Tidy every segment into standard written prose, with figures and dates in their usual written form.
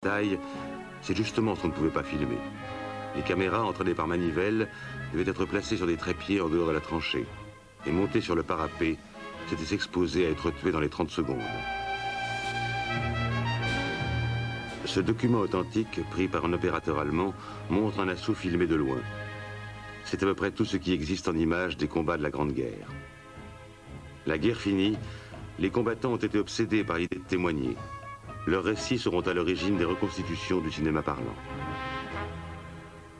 Taille, c'est justement ce qu'on ne pouvait pas filmer. Les caméras, entraînées par manivelle, devaient être placées sur des trépieds en dehors de la tranchée. Et monter sur le parapet, c'était s'exposer à être tué dans les 30 secondes. Ce document authentique, pris par un opérateur allemand, montre un assaut filmé de loin. C'est à peu près tout ce qui existe en images des combats de la Grande Guerre. La guerre finie, les combattants ont été obsédés par l'idée de témoigner. Leurs récits seront à l'origine des reconstitutions du cinéma parlant.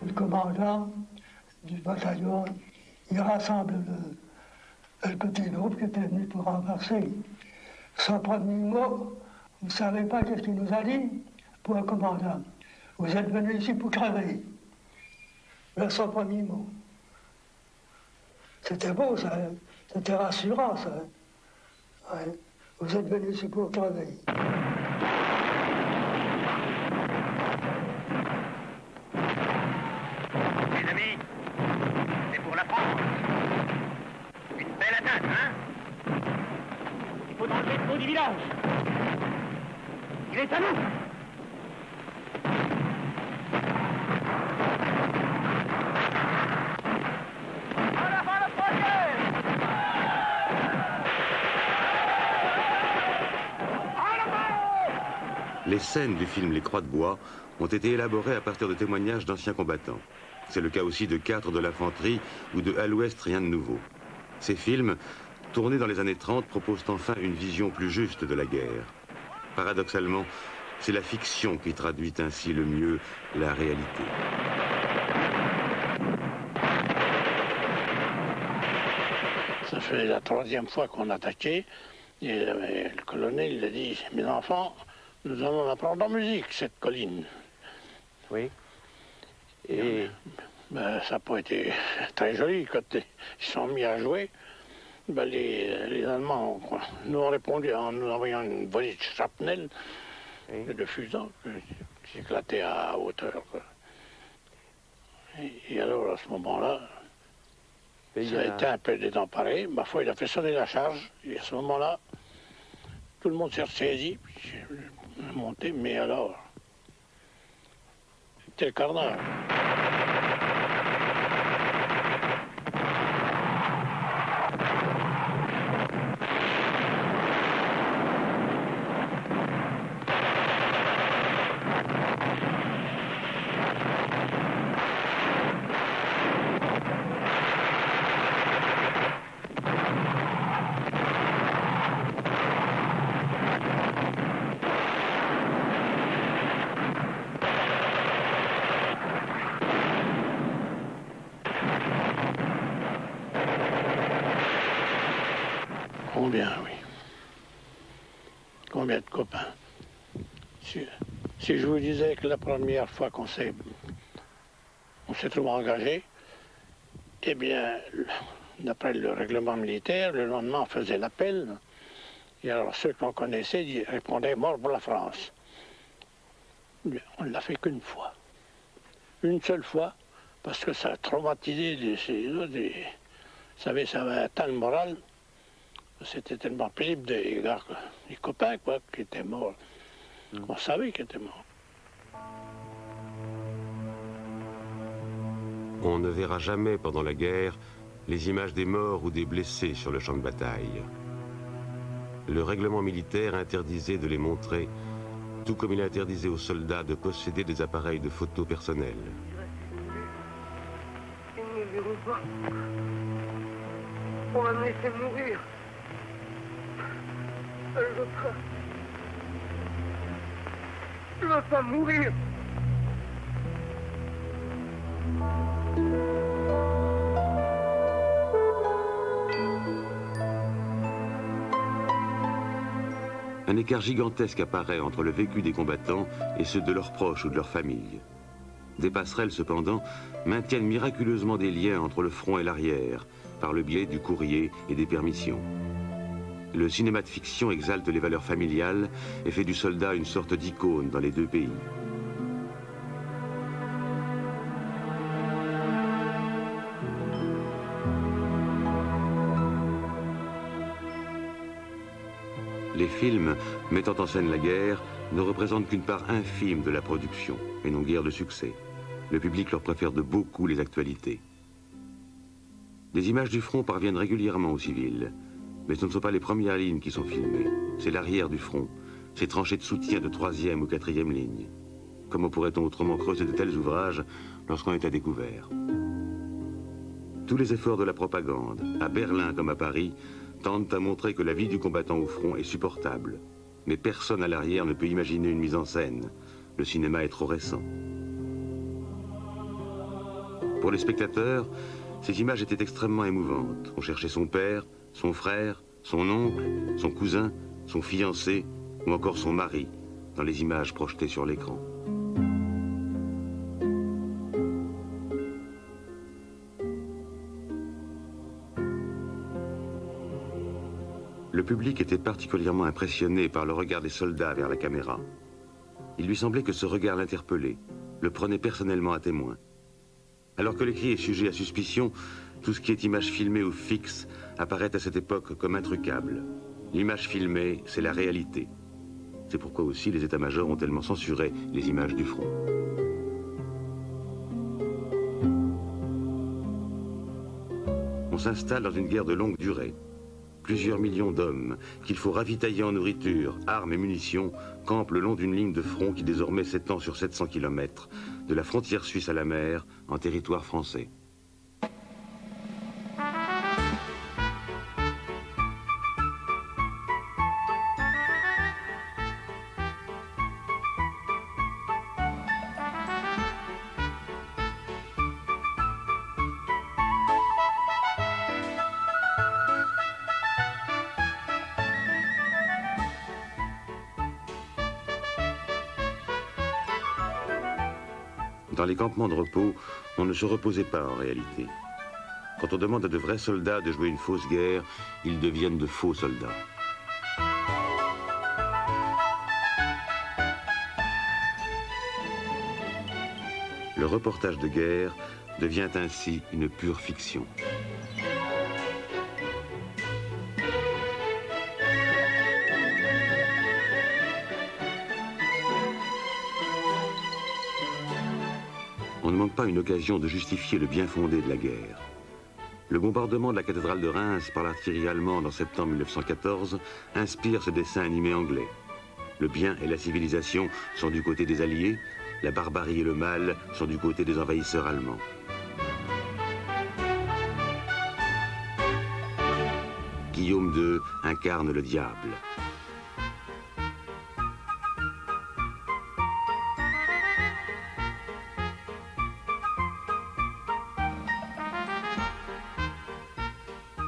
Le commandant du bataillon, il rassemble le petit groupe qui était venu pour renverser. Sans premier mot, vous ne savez pas qu'est-ce qu'il nous a dit pour un commandant. Vous êtes venu ici pour crever. Là, sans premier mot. C'était beau, ça. C'était rassurant, ça. Ouais. Vous êtes venu ici pour crever. Les amis, c'est pour la France. Une belle attaque, hein? Il faut enlever le faux du village. Il est à nous. Les scènes du film Les Croix de Bois ont été élaborées à partir de témoignages d'anciens combattants. C'est le cas aussi de 4 de l'infanterie ou de À l'Ouest, rien de nouveau. Ces films, tournés dans les années 30, proposent enfin une vision plus juste de la guerre. Paradoxalement, c'est la fiction qui traduit ainsi le mieux la réalité. Ça fait la 3e fois qu'on attaquait, et le colonel il a dit « Mes enfants, nous allons la prendre en musique, cette colline. » Oui. Et ben, ça n'a pas été très joli. Quand ils se sont mis à jouer, ben, les Allemands nous ont répondu en nous envoyant une volée de shrapnel, oui, de fusant qui éclatait à hauteur. Et alors, à ce moment-là, ça a été un peu désemparé. Ma foi, il a fait sonner la charge. Et à ce moment-là, tout le monde s'est ressaisi. Puis j'ai monté, mais alors, c'était le carnage. Combien, oui. Combien de copains. Si je vous disais que la première fois qu'on s'est trouvé engagé, eh bien, d'après le règlement militaire, le lendemain on faisait l'appel, et alors ceux qu'on connaissait répondaient « mort pour la France ». On ne l'a fait qu'une fois. Une seule fois, parce que ça a traumatisé ces autres, vous savez, ça avait atteint le moral. C'était tellement pénible des gars, des copains, quoi, qui étaient morts. On savait qu'ils étaient morts. On ne verra jamais pendant la guerre les images des morts ou des blessés sur le champ de bataille. Le règlement militaire interdisait de les montrer, tout comme il interdisait aux soldats de posséder des appareils de photos personnels. Ils ne nous verront pas. On va me laisser mourir. Je veux pas mourir. Un écart gigantesque apparaît entre le vécu des combattants et ceux de leurs proches ou de leurs familles. Des passerelles, cependant, maintiennent miraculeusement des liens entre le front et l'arrière, par le biais du courrier et des permissions. Le cinéma de fiction exalte les valeurs familiales et fait du soldat une sorte d'icône dans les deux pays. Les films mettant en scène la guerre ne représentent qu'une part infime de la production, et non guère de succès. Le public leur préfère de beaucoup les actualités. Des images du front parviennent régulièrement aux civils, mais ce ne sont pas les premières lignes qui sont filmées, c'est l'arrière du front, ces tranchées de soutien de 3e ou 4e ligne. Comment pourrait-on autrement creuser de tels ouvrages lorsqu'on est à découvert? Tous les efforts de la propagande, à Berlin comme à Paris, tentent à montrer que la vie du combattant au front est supportable. Mais personne à l'arrière ne peut imaginer une mise en scène. Le cinéma est trop récent. Pour les spectateurs, ces images étaient extrêmement émouvantes. On cherchait son père, son frère, son oncle, son cousin, son fiancé ou encore son mari dans les images projetées sur l'écran. Le public était particulièrement impressionné par le regard des soldats vers la caméra. Il lui semblait que ce regard l'interpellait, le prenait personnellement à témoin. Alors que l'écrit est sujet à suspicion, tout ce qui est image filmée ou fixe apparaît à cette époque comme intrucable. L'image filmée, c'est la réalité. C'est pourquoi aussi les états-majors ont tellement censuré les images du front. On s'installe dans une guerre de longue durée. Plusieurs millions d'hommes, qu'il faut ravitailler en nourriture, armes et munitions, campent le long d'une ligne de front qui désormais s'étend sur 700 km, de la frontière suisse à la mer, en territoire français. Dans les campements de repos, on ne se reposait pas en réalité. Quand on demande à de vrais soldats de jouer une fausse guerre, ils deviennent de faux soldats. Le reportage de guerre devient ainsi une pure fiction. On ne manque pas une occasion de justifier le bien fondé de la guerre. Le bombardement de la cathédrale de Reims par l'artillerie allemande en septembre 1914 inspire ce dessin animé anglais. Le bien et la civilisation sont du côté des Alliés, la barbarie et le mal sont du côté des envahisseurs allemands. Guillaume II incarne le diable.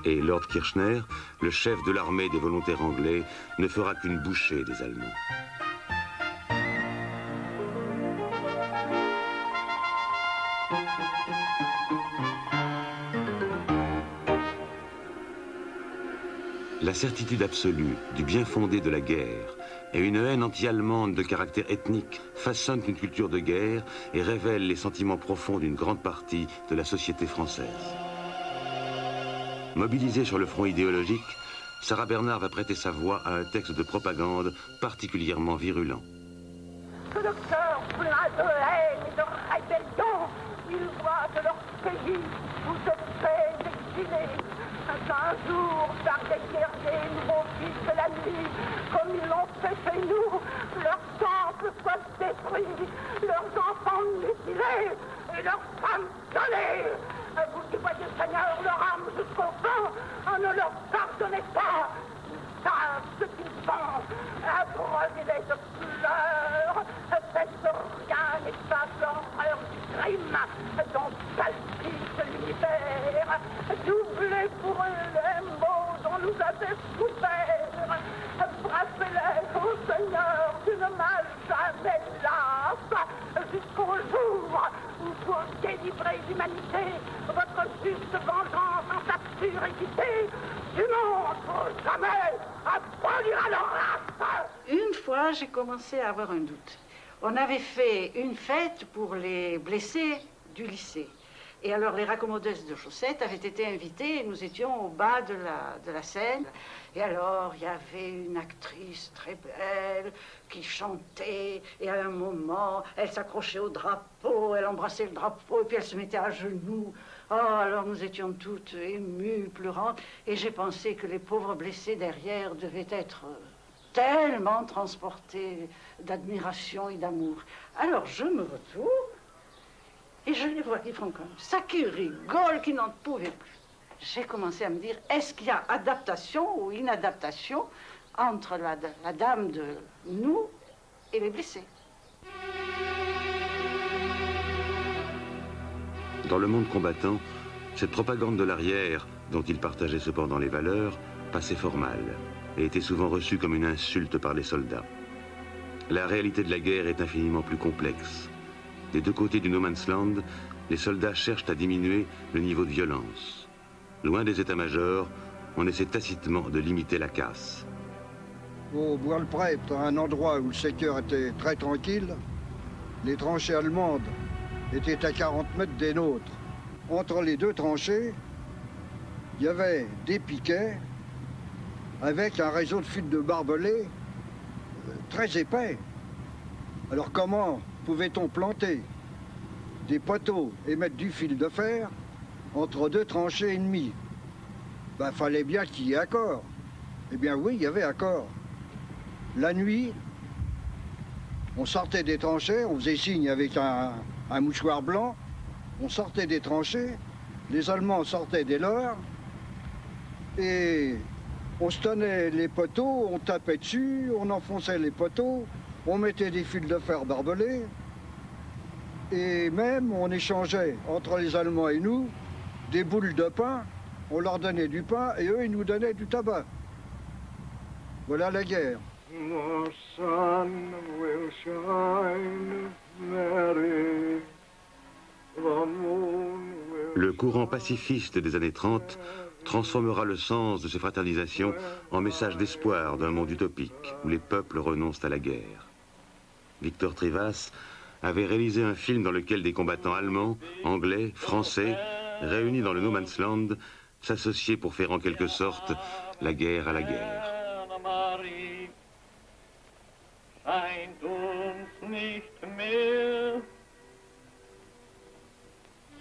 Et Lord Kirchner, le chef de l'armée des volontaires anglais, ne fera qu'une bouchée des Allemands. La certitude absolue du bien fondé de la guerre et une haine anti-allemande de caractère ethnique façonnent une culture de guerre et révèlent les sentiments profonds d'une grande partie de la société française. Mobilisée sur le front idéologique, Sarah Bernard va prêter sa voix à un texte de propagande particulièrement virulent. Que le cœur plein de haine et de rébellion, ils voient de leur pays où se fait exilés. Un jour, par des guerriers nouveaux fils de la nuit, comme ils l'ont fait chez nous, leurs temples soient détruits, leurs enfants mutilés et leurs femmes violées. Vous qui voyez, Seigneur, leur âme jusqu'au fond, ne leur pardonnez pas. Ils savent ce qu'ils font. Abreuvrez-les de pleurs. Faites rien n'efface l'horreur du crime dont palpite l'univers. Doublez pour eux les maux dont nous avez souffert. Frappez-les, ô Seigneur, d'une main jamais lasse, jusqu'au jour où pour délivrer l'humanité, votre juste vengeance en sa pure équité, du monde jamais abolira leur race. Une fois, j'ai commencé à avoir un doute. On avait fait une fête pour les blessés du lycée. Et alors les raccommodeuses de chaussettes avaient été invitées et nous étions au bas de la scène. Et alors il y avait une actrice très belle qui chantait et à un moment elle s'accrochait au drapeau, elle embrassait le drapeau et puis elle se mettait à genoux. Oh, alors nous étions toutes émues, pleurantes et j'ai pensé que les pauvres blessés derrière devaient être tellement transportés d'admiration et d'amour. Alors je me retourne et je les vois qui font comme ça, qui rigolent, qui n'en pouvaient plus. J'ai commencé à me dire, est-ce qu'il y a adaptation ou inadaptation entre la dame de nous et les blessés? Dans le monde combattant, cette propagande de l'arrière, dont il partageait cependant les valeurs, passait fort mal et était souvent reçue comme une insulte par les soldats. La réalité de la guerre est infiniment plus complexe. Des deux côtés du No Man's Land, les soldats cherchent à diminuer le niveau de violence. Loin des états-majors, on essaie tacitement de limiter la casse. Au Bois-le-Prêtre, à un endroit où le secteur était très tranquille, les tranchées allemandes étaient à 40 mètres des nôtres. Entre les deux tranchées, il y avait des piquets avec un réseau de fils de barbelés très épais. Alors comment pouvait-on planter des poteaux et mettre du fil de fer entre deux tranchées ennemies? Ben, fallait bien qu'il y ait accord. Eh bien oui, il y avait accord. La nuit, on sortait des tranchées, on faisait signe avec un mouchoir blanc, on sortait des tranchées, les Allemands sortaient des leurs, et on se tenait les poteaux, on tapait dessus, on enfonçait les poteaux, on mettait des fils de fer barbelés, et même on échangeait entre les Allemands et nous des boules de pain, on leur donnait du pain et eux ils nous donnaient du tabac. Voilà la guerre. The sun will shine, Mary. The moon will... Le courant pacifiste des années 30 transformera le sens de ces fraternisations en message d'espoir d'un monde utopique où les peuples renoncent à la guerre. Victor Trivas avait réalisé un film dans lequel des combattants allemands, anglais, français, réunis dans le No Man's Land, s'associaient pour faire en quelque sorte la guerre à la guerre.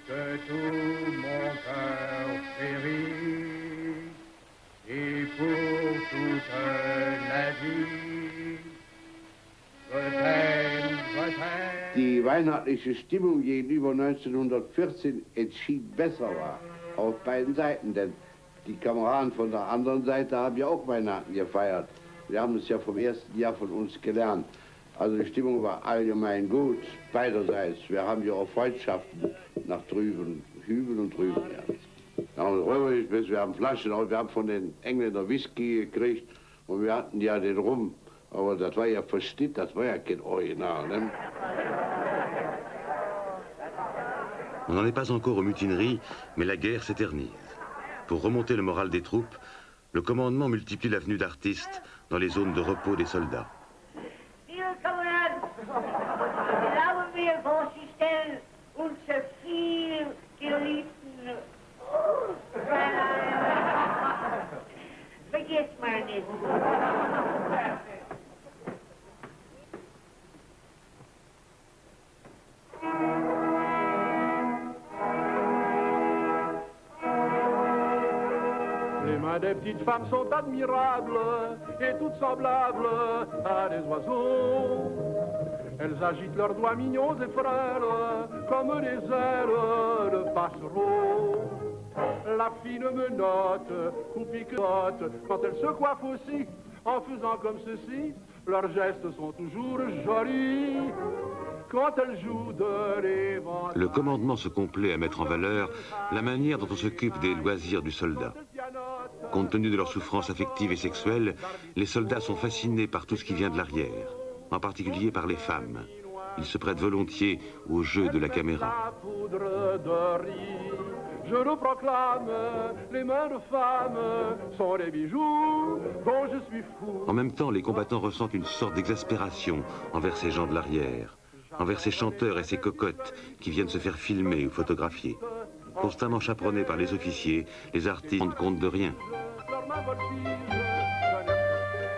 Que tout mon cœur périt, et pour toute la vie, Die weihnachtliche Stimmung gegenüber 1914 entschieden besser war, auf beiden Seiten, denn die Kameraden von der anderen Seite haben ja auch Weihnachten gefeiert. Wir haben es ja vom ersten Jahr von uns gelernt. Also die Stimmung war allgemein gut, beiderseits. Wir haben ja auch Freundschaften nach drüben, hüben und drüben. Ja. Wir haben Flaschen, wir haben von den Engländern Whisky gekriegt und wir hatten ja den Rum. Aber das war ja verstimmt, das war ja kein Original. Ne? On n'en est pas encore aux mutineries, mais la guerre s'éternise. Pour remonter le moral des troupes, le commandement multiplie la venue d'artistes dans les zones de repos des soldats. Les mains des petites femmes sont admirables et toutes semblables à des oiseaux. Elles agitent leurs doigts mignons et frêles comme les ailes de passereaux. La fille ne menotte ou piquote quand elle se coiffe aussi en faisant comme ceci. Leurs gestes sont toujours jolis quand elle joue de l'éventail. Le commandement se complaît à mettre en valeur la manière dont on s'occupe des loisirs du soldat. Compte tenu de leur souffrance affective et sexuelle, les soldats sont fascinés par tout ce qui vient de l'arrière, en particulier par les femmes. Ils se prêtent volontiers au jeu de la caméra. Je le proclame, les mains de femme sont les bijoux dont je suis fou. En même temps, les combattants ressentent une sorte d'exaspération envers ces gens de l'arrière, envers ces chanteurs et ces cocottes qui viennent se faire filmer ou photographier. Constamment chaperonnés par les officiers, les artistes ne rendent compte de rien.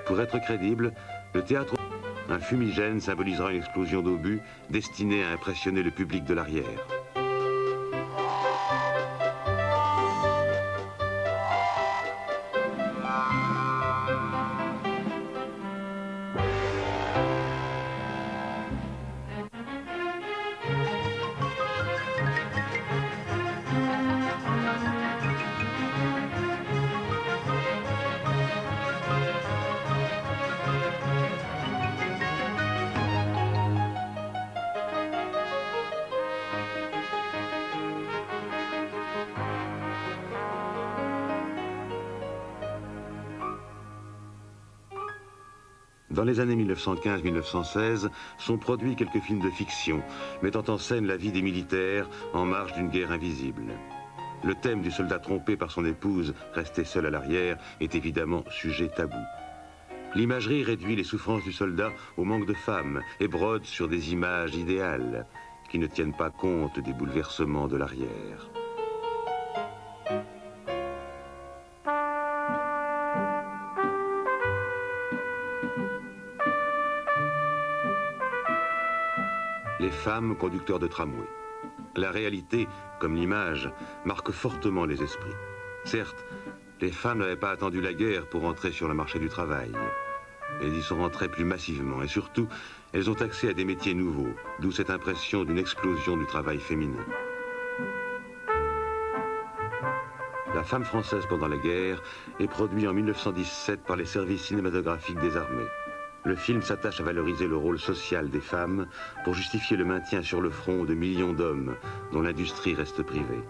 Pour être crédible, le théâtre, un fumigène symbolisera une explosion d'obus destinée à impressionner le public de l'arrière. Dans les années 1915-1916 sont produits quelques films de fiction, mettant en scène la vie des militaires en marge d'une guerre invisible. Le thème du soldat trompé par son épouse, resté seul à l'arrière, est évidemment sujet tabou. L'imagerie réduit les souffrances du soldat au manque de femmes et brode sur des images idéales qui ne tiennent pas compte des bouleversements de l'arrière. Les femmes conducteurs de tramway. La réalité, comme l'image, marque fortement les esprits. Certes, les femmes n'avaient pas attendu la guerre pour entrer sur le marché du travail. Elles y sont rentrées plus massivement et surtout, elles ont accès à des métiers nouveaux, d'où cette impression d'une explosion du travail féminin. La femme française pendant la guerre est produit en 1917 par les services cinématographiques des armées. Le film s'attache à valoriser le rôle social des femmes pour justifier le maintien sur le front de millions d'hommes dont l'industrie reste privée.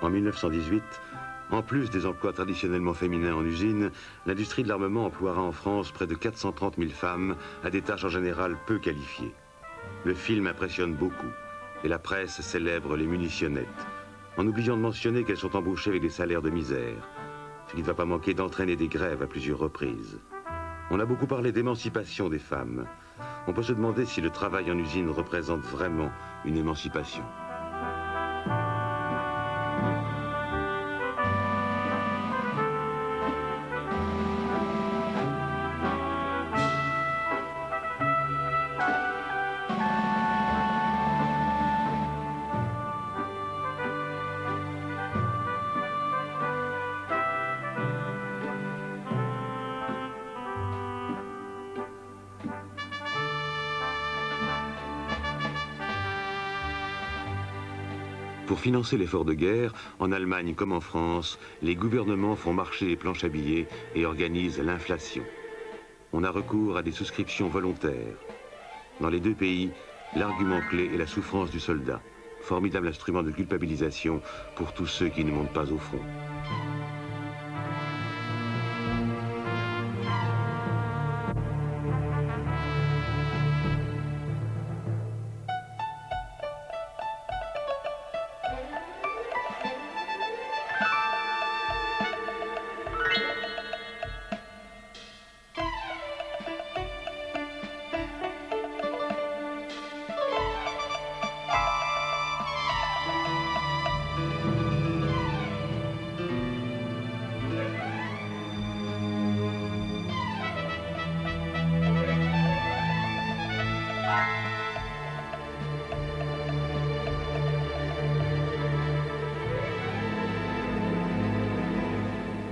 En 1918, en plus des emplois traditionnellement féminins en usine, l'industrie de l'armement emploiera en France près de 430 000 femmes à des tâches en général peu qualifiées. Le film impressionne beaucoup et la presse célèbre les munitionnettes, en oubliant de mentionner qu'elles sont embauchées avec des salaires de misère, ce qui ne va pas manquer d'entraîner des grèves à plusieurs reprises. On a beaucoup parlé d'émancipation des femmes. On peut se demander si le travail en usine représente vraiment une émancipation. Pour financer l'effort de guerre, en Allemagne comme en France, les gouvernements font marcher les planches à billets et organisent l'inflation. On a recours à des souscriptions volontaires. Dans les deux pays, l'argument clé est la souffrance du soldat, formidable instrument de culpabilisation pour tous ceux qui ne montent pas au front.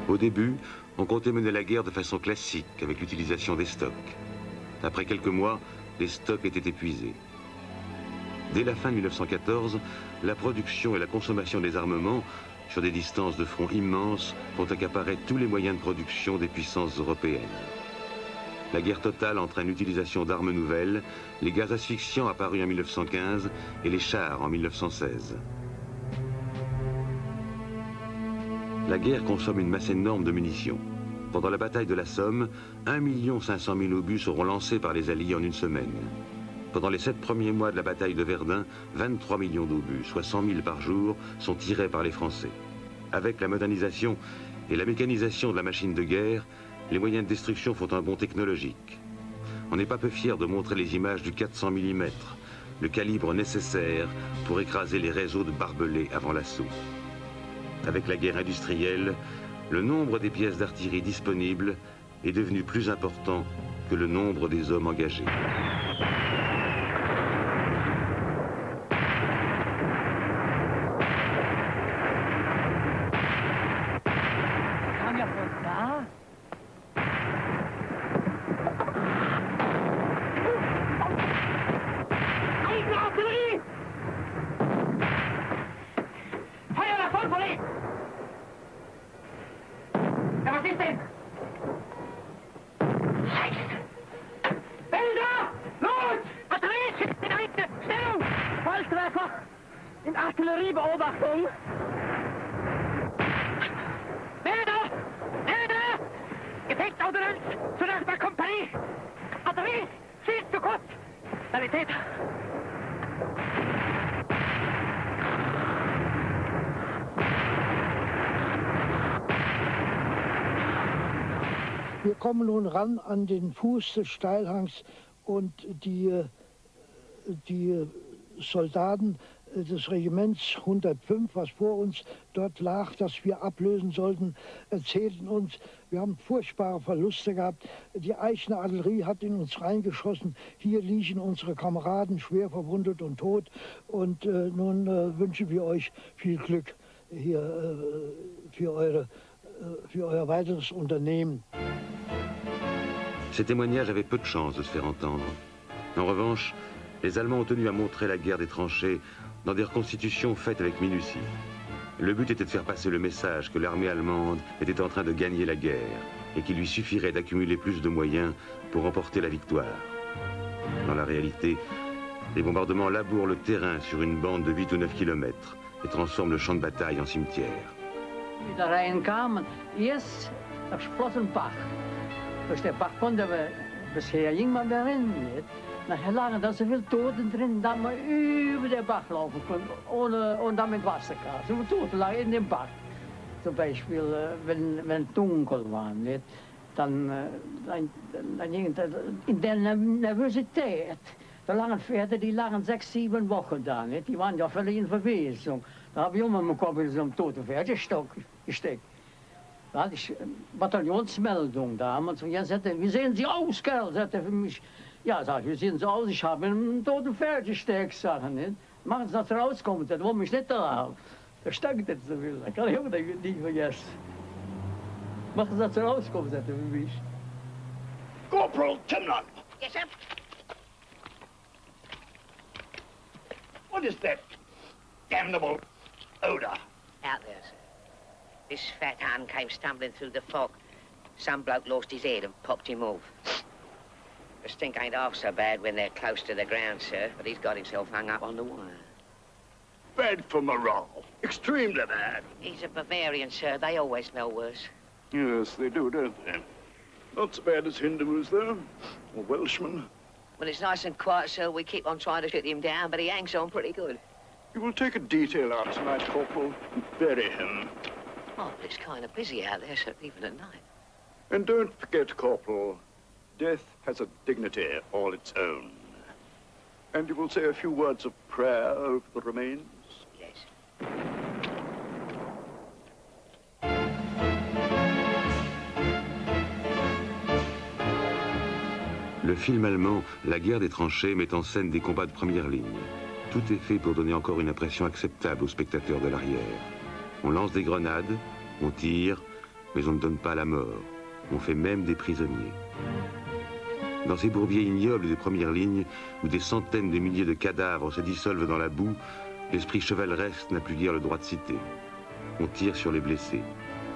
Au début, on comptait mener la guerre de façon classique, avec l'utilisation des stocks. Après quelques mois, les stocks étaient épuisés. Dès la fin de 1914, la production et la consommation des armements, sur des distances de front immenses, font accaparer tous les moyens de production des puissances européennes. La guerre totale entraîne l'utilisation d'armes nouvelles, les gaz asphyxiants apparus en 1915 et les chars en 1916. La guerre consomme une masse énorme de munitions. Pendant la bataille de la Somme, 1 500 000 obus seront lancés par les Alliés en une semaine. Pendant les 7 premiers mois de la bataille de Verdun, 23 millions d'obus, soit 100 000 par jour, sont tirés par les Français. Avec la modernisation et la mécanisation de la machine de guerre, les moyens de destruction font un bond technologique. on n'est pas peu fier de montrer les images du 400 mm, le calibre nécessaire pour écraser les réseaux de barbelés avant l'assaut. Avec la guerre industrielle, le nombre des pièces d'artillerie disponibles est devenu plus important que le nombre des hommes engagés. In Artilleriebeobachtung. Bilder! Bilder! Gefechtsordnung zur Nachbarkompanie. Artillerie, schießt zu kurz. Sanität. Wir kommen nun ran an den Fuß des Steilhangs und die Soldaten des Regiments 105, was vor uns dort lag, das wir ablösen sollten, erzählten uns, wir haben furchtbare Verluste gehabt. Die Eichner Artillerie hat in uns reingeschossen. Hier liegen unsere Kameraden schwer verwundet und tot. Und nun wünschen wir euch viel Glück hier für euer weiteres Unternehmen. Ces témoignages avaient peu de chance de se faire entendre. En revanche, les Allemands ont tenu à montrer la guerre des tranchées dans des reconstitutions faites avec minutie. Le but était de faire passer le message que l'armée allemande était en train de gagner la guerre et qu'il lui suffirait d'accumuler plus de moyens pour remporter la victoire. Dans la réalité, les bombardements labourent le terrain sur une bande de 8 ou 9 kilomètres et transforment le champ de bataille en cimetière. Da reinkamen, eerst op Splottenbach. Dus de Bach konden we bescherming maar daarin niet. Nachher lagen da so viele Toten drin, dass man über den Bach laufen konnte, ohne damit Wasser kam. So viele Toten lagen in dem Bach. Zum Beispiel, wenn es dunkel war, nicht? Dann in der Nervosität. Da lagen Pferde, die lagen 6, 7 Wochen da, nicht? Die waren ja völlig in Verwesung. Da habe ich immer meinen Kopf in so einem toten Pferd gesteckt. Da hatte ich Bataillonsmeldung da. Und so, ja, sagte, wie sehen Sie aus, Kerl? Sagte für mich. Ja, sag ich, wie sehen Sie aus? Ich habe einen toten Pferd gesteckt, sagen, nicht? Machen Sie, dass er rauskommt, das wollen mich nicht da haben. Da steckt das so viel, da kann ich auch nicht vergessen. Machen Sie, dass er rauskommt, sagt er für mich. Corporal Timnon! Yes, sir? What is that damnable odor? Out there, sir. This fat Hun came stumbling through the fog. Some bloke lost his head and popped him off. The stink ain't half so bad when they're close to the ground, sir, but he's got himself hung up on the wire. Bad for morale. Extremely bad. He's a Bavarian, sir. They always smell worse. Yes, they do, don't they? Not so bad as Hindus, though, or Welshmen. When it's nice and quiet, sir, we keep on trying to shoot him down, but he hangs on pretty good. You will take a detail out tonight, Corporal, and bury him. Oh, but it's kind of busy out there, sir, even at night. And don't forget, Corporal, death has a dignity all its own. And you will say a few words of prayer over the remains? Yes. Le film allemand La guerre des tranchées met en scène des combats de première ligne. Tout est fait pour donner encore une impression acceptable aux spectateurs de l'arrière. On lance des grenades, on tire, mais on ne donne pas la mort. On fait même des prisonniers. Dans ces bourbiers ignobles des premières lignes, où des centaines de milliers de cadavres se dissolvent dans la boue, l'esprit chevaleresque n'a plus guère le droit de citer. On tire sur les blessés,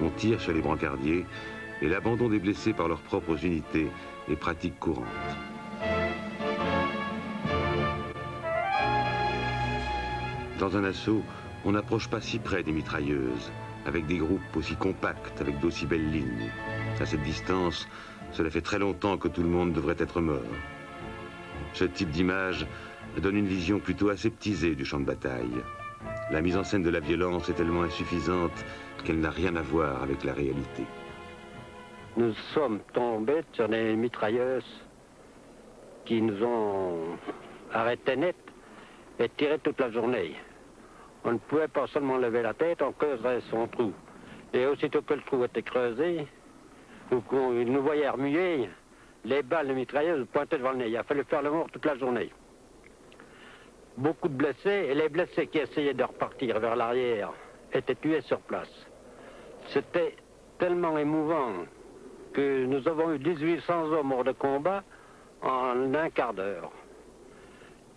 on tire sur les brancardiers, et l'abandon des blessés par leurs propres unités est pratique courante. Dans un assaut, on n'approche pas si près des mitrailleuses, avec des groupes aussi compacts, avec d'aussi belles lignes. À cette distance, cela fait très longtemps que tout le monde devrait être mort. Ce type d'image donne une vision plutôt aseptisée du champ de bataille. La mise en scène de la violence est tellement insuffisante qu'elle n'a rien à voir avec la réalité. Nous sommes tombés sur des mitrailleuses qui nous ont arrêtés net et tiré toute la journée. On ne pouvait pas seulement lever la tête, on creuserait son trou. Et aussitôt que le trou était creusé, ou qu'on nous voyait remuer, les balles de mitrailleuses pointaient devant le nez. Il a fallu faire le mort toute la journée. Beaucoup de blessés, et les blessés qui essayaient de repartir vers l'arrière étaient tués sur place. C'était tellement émouvant que nous avons eu 1800 hommes hors de combat en un quart d'heure.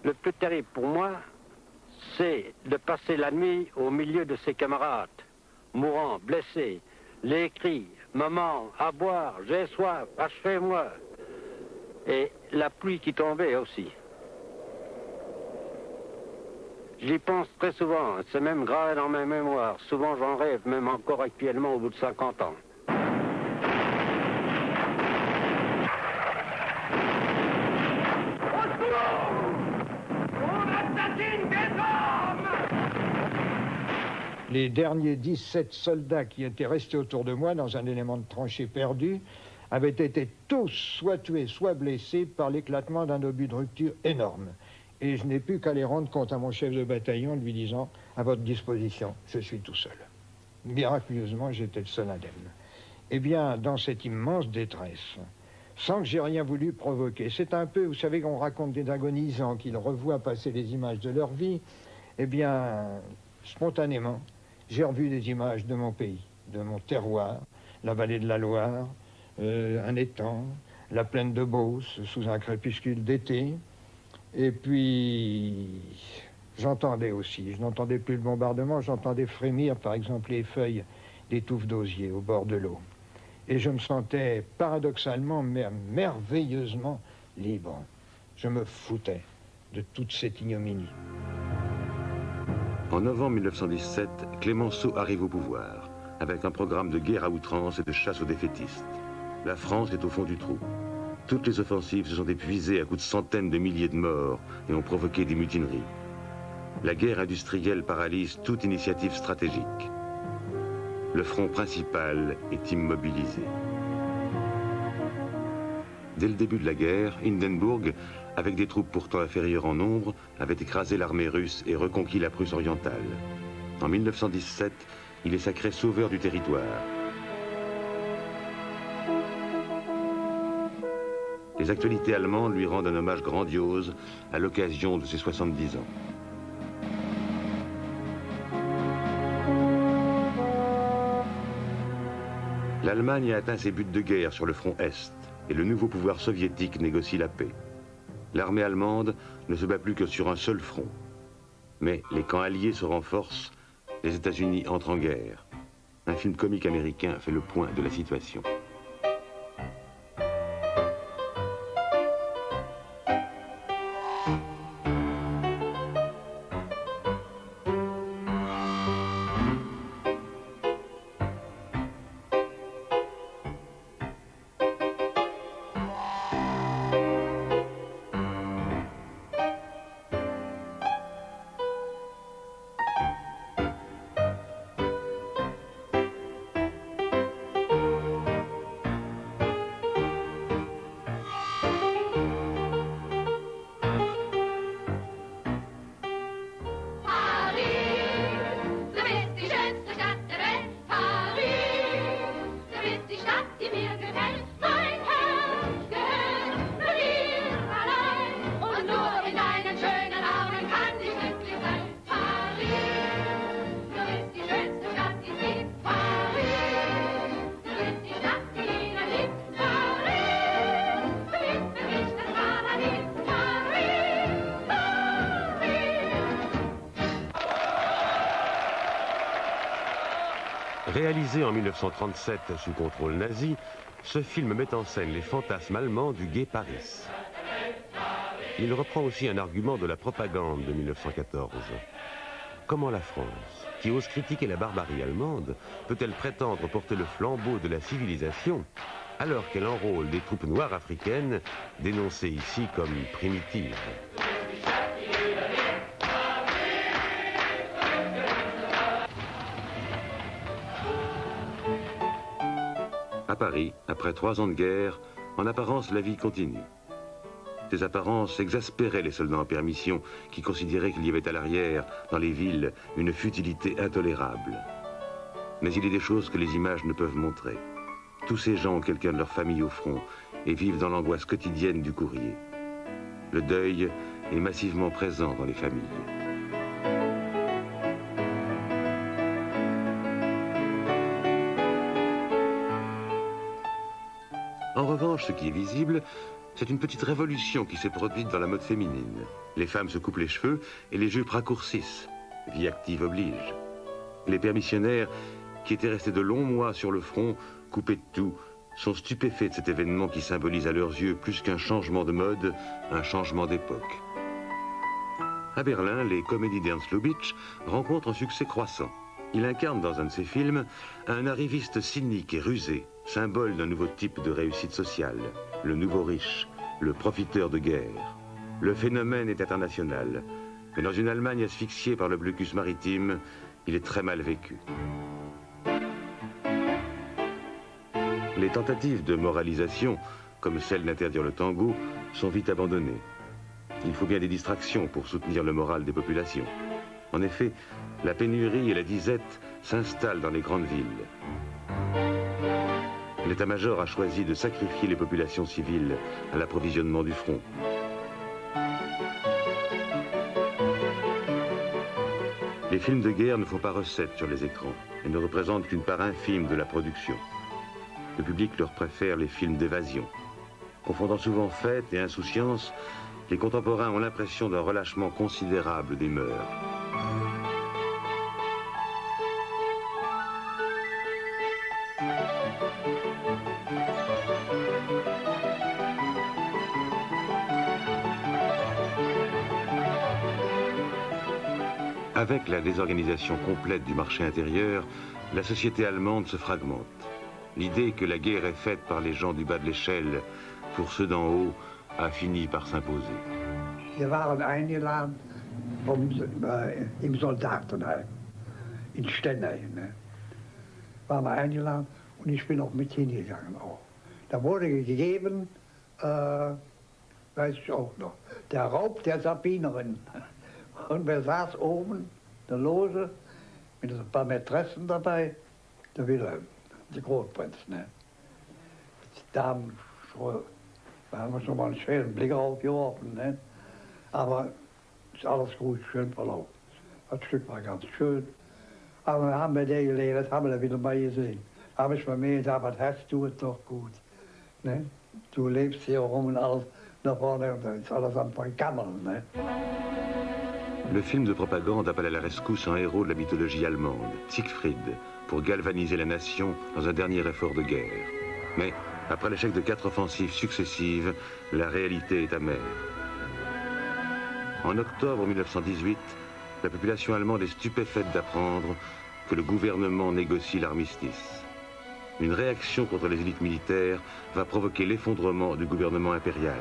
Le plus terrible pour moi, c'est de passer la nuit au milieu de ses camarades, mourants, blessés, les cris, « Maman, à boire, j'ai soif, achevez-moi » et la pluie qui tombait aussi. J'y pense très souvent, c'est même gravé dans ma mémoire. Souvent j'en rêve, même encore actuellement au bout de 50 ans. Les derniers 17 soldats qui étaient restés autour de moi dans un élément de tranchée perdu avaient été tous soit tués, soit blessés par l'éclatement d'un obus de rupture énorme. Et je n'ai pu qu'aller rendre compte à mon chef de bataillon, lui disant « À votre disposition, je suis tout seul ». Miraculeusement, j'étais le seul indemne. Eh bien, dans cette immense détresse, sans que j'ai rien voulu provoquer, c'est un peu, vous savez, qu'on raconte des agonisants, qu'ils revoient passer les images de leur vie, eh bien, spontanément, j'ai revu des images de mon pays, de mon terroir, la vallée de la Loire, un étang, la plaine de Beauce, sous un crépuscule d'été. Et puis, j'entendais aussi, je n'entendais plus le bombardement, j'entendais frémir, par exemple, les feuilles des touffes d'osier au bord de l'eau. Et je me sentais paradoxalement, mais merveilleusement libre. Je me foutais de toute cette ignominie. En novembre 1917, Clémenceau arrive au pouvoir, avec un programme de guerre à outrance et de chasse aux défaitistes. La France est au fond du trou. Toutes les offensives se sont épuisées à coups de centaines de milliers de morts et ont provoqué des mutineries. La guerre industrielle paralyse toute initiative stratégique. Le front principal est immobilisé. Dès le début de la guerre, Hindenburg, avec des troupes pourtant inférieures en nombre, avait écrasé l'armée russe et reconquis la Prusse orientale. En 1917, il est sacré sauveur du territoire. Les actualités allemandes lui rendent un hommage grandiose à l'occasion de ses 70 ans. L'Allemagne a atteint ses buts de guerre sur le front Est et le nouveau pouvoir soviétique négocie la paix. L'armée allemande ne se bat plus que sur un seul front. Mais les camps alliés se renforcent, les États-Unis entrent en guerre. Un film comique américain fait le point de la situation. Réalisé en 1937 sous contrôle nazi, ce film met en scène les fantasmes allemands du gai Paris. Il reprend aussi un argument de la propagande de 1914. Comment la France, qui ose critiquer la barbarie allemande, peut-elle prétendre porter le flambeau de la civilisation alors qu'elle enrôle des troupes noires africaines dénoncées ici comme primitives? À Paris, après 3 ans de guerre, en apparence, la vie continue. Ces apparences exaspéraient les soldats en permission qui considéraient qu'il y avait à l'arrière, dans les villes, une futilité intolérable. Mais il est des choses que les images ne peuvent montrer. Tous ces gens ont quelqu'un de leur famille au front et vivent dans l'angoisse quotidienne du courrier. Le deuil est massivement présent dans les familles. En revanche, ce qui est visible, c'est une petite révolution qui s'est produite dans la mode féminine. Les femmes se coupent les cheveux et les jupes raccourcissent. Vie active oblige. Les permissionnaires, qui étaient restés de longs mois sur le front, coupés de tout, sont stupéfaits de cet événement qui symbolise à leurs yeux plus qu'un changement de mode, un changement d'époque. À Berlin, les comédies d'Ernst Lubitsch rencontrent un succès croissant. Il incarne dans un de ses films un arriviste cynique et rusé, symbole d'un nouveau type de réussite sociale, le nouveau riche, le profiteur de guerre. Le phénomène est international, mais dans une Allemagne asphyxiée par le blocus maritime, il est très mal vécu. Les tentatives de moralisation, comme celle d'interdire le tango, sont vite abandonnées. Il faut bien des distractions pour soutenir le moral des populations. En effet, la pénurie et la disette s'installent dans les grandes villes. L'état-major a choisi de sacrifier les populations civiles à l'approvisionnement du front. Les films de guerre ne font pas recette sur les écrans et ne représentent qu'une part infime de la production. Le public leur préfère les films d'évasion. Confondant souvent fête et insouciance, les contemporains ont l'impression d'un relâchement considérable des mœurs. Avec la désorganisation complète du marché intérieur, la société allemande se fragmente. L'idée que la guerre est faite par les gens du bas de l'échelle pour ceux d'en haut a fini par s'imposer. Wir waren eingeladen im Soldatenheim in Stennheim. Waren wir eingeladen und ich bin auch mit hingegangen auch. Da wurde gegeben, weiß ich auch noch, der Raub der Sabinerin. Und wer saß oben, der Lose, mit ein paar Mätressen dabei, der Wilhelm, der Großprinz. Ne? Da haben wir schon mal einen schweren Blick aufgeworfen. Ne? Aber ist alles gut, schön verlaufen. Das Stück war ganz schön. Aber dann haben wir der gelehrt, haben wir da wieder mal gesehen. Habe ich bei mir gesagt, was hast du es doch gut. Ne? Du lebst hier rum und alles nach vorne und dann ist alles am Vergammeln. Ne? Le film de propagande appelle à la rescousse un héros de la mythologie allemande, Siegfried, pour galvaniser la nation dans un dernier effort de guerre. Mais, après l'échec de 4 offensives successives, la réalité est amère. En octobre 1918, la population allemande est stupéfaite d'apprendre que le gouvernement négocie l'armistice. Une réaction contre les élites militaires va provoquer l'effondrement du gouvernement impérial.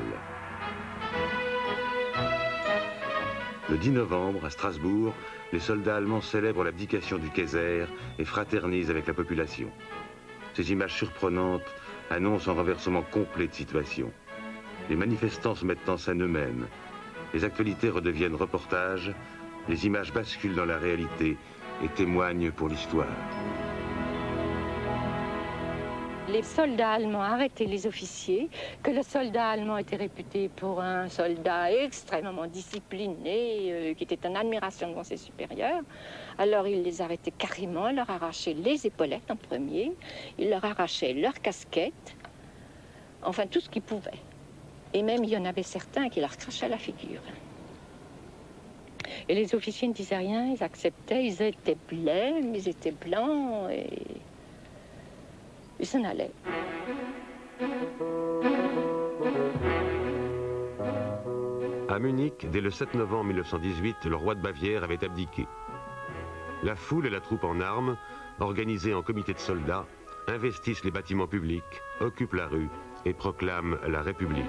Le 10 novembre, à Strasbourg, les soldats allemands célèbrent l'abdication du Kaiser et fraternisent avec la population. Ces images surprenantes annoncent un renversement complet de situation. Les manifestants se mettent en scène eux-mêmes. Les actualités redeviennent reportages, les images basculent dans la réalité et témoignent pour l'histoire. Les soldats allemands arrêtaient les officiers, que le soldat allemand était réputé pour un soldat extrêmement discipliné, qui était en admiration devant ses supérieurs. Alors ils les arrêtaient carrément, ils leur arrachaient les épaulettes en premier, ils leur arrachaient leurs casquettes, enfin tout ce qu'ils pouvaient. Et même il y en avait certains qui leur crachaient la figure. Et les officiers ne disaient rien, ils acceptaient, ils étaient blêmes, ils étaient blancs et... il s'en allait. À Munich, dès le 7 novembre 1918, le roi de Bavière avait abdiqué. La foule et la troupe en armes, organisées en comités de soldats, investissent les bâtiments publics, occupent la rue et proclament la République.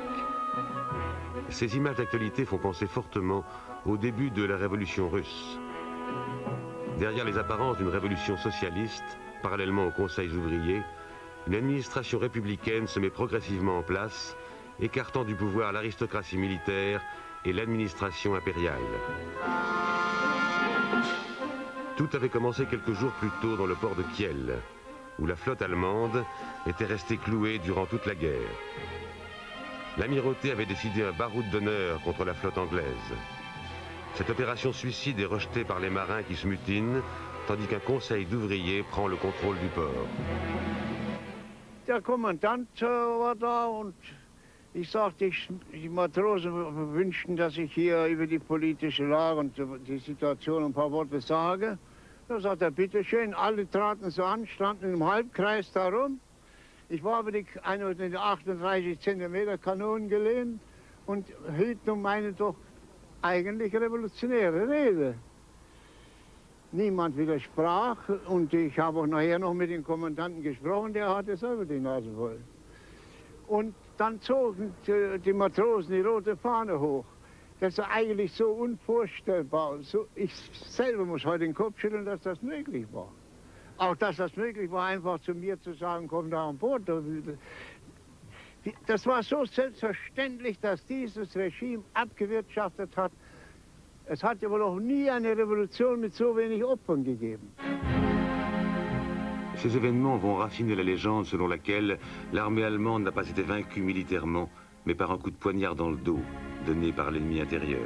Ces images d'actualité font penser fortement au début de la révolution russe. Derrière les apparences d'une révolution socialiste, parallèlement aux conseils ouvriers, une administration républicaine se met progressivement en place écartant du pouvoir l'aristocratie militaire et l'administration impériale. Tout avait commencé quelques jours plus tôt dans le port de Kiel, où la flotte allemande était restée clouée durant toute la guerre. L'amirauté avait décidé un baroud d'honneur contre la flotte anglaise. Cette opération suicide est rejetée par les marins qui se mutinent, tandis qu'un conseil d'ouvriers prend le contrôle du port. Der Kommandant war da und ich sagte, die Matrosen wünschten, dass ich hier über die politische Lage und die Situation ein paar Worte sage. Da sagt er, bitteschön, alle traten so an, standen im Halbkreis darum. Ich war über die 38 cm Kanonen gelehnt und hielt nun meine doch eigentlich revolutionäre Rede. Niemand widersprach und ich habe auch nachher noch mit dem Kommandanten gesprochen, der hatte selber die Nase voll. Und dann zogen die Matrosen die rote Fahne hoch. Das ist eigentlich so unvorstellbar. Ich selber muss heute den Kopf schütteln, dass das möglich war. Auch dass das möglich war, einfach zu mir zu sagen, komm da an Bord. Das war so selbstverständlich, dass dieses Regime abgewirtschaftet hat. Es hat ja wohl noch nie eine Révolution mit so wenig Opfern gegeben. Ces événements vont raffiner la légende selon laquelle l'armée allemande n'a pas été vaincue militairement, mais par un coup de poignard dans le dos, donné par l'ennemi intérieur.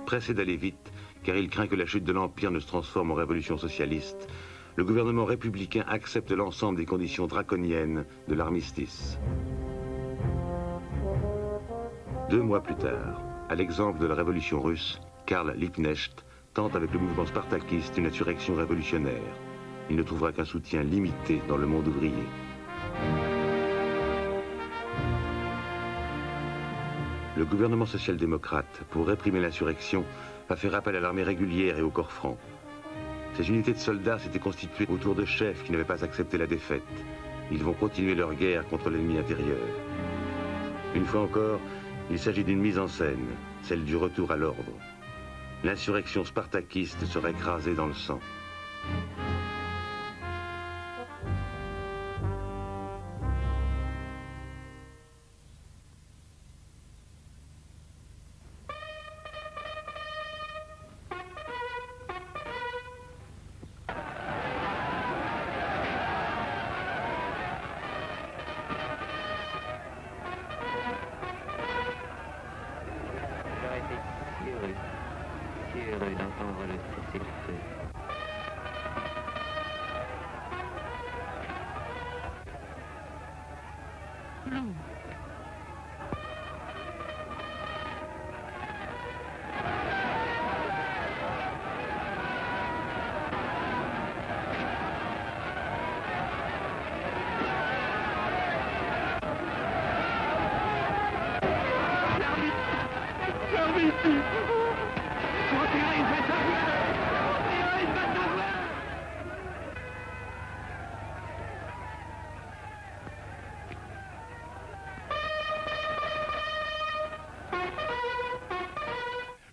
Pressé d'aller vite, car il craint que la chute de l'Empire ne se transforme en révolution socialiste, le gouvernement républicain accepte l'ensemble des conditions draconiennes de l'armistice. 2 mois plus tard, à l'exemple de la révolution russe, Karl Liebknecht tente avec le mouvement spartakiste une insurrection révolutionnaire. Il ne trouvera qu'un soutien limité dans le monde ouvrier. Le gouvernement social-démocrate, pour réprimer l'insurrection, va faire appel à l'armée régulière et au corps franc. Ces unités de soldats s'étaient constituées autour de chefs qui n'avaient pas accepté la défaite. Ils vont continuer leur guerre contre l'ennemi intérieur. Une fois encore, il s'agit d'une mise en scène, celle du retour à l'ordre. L'insurrection spartakiste sera écrasée dans le sang.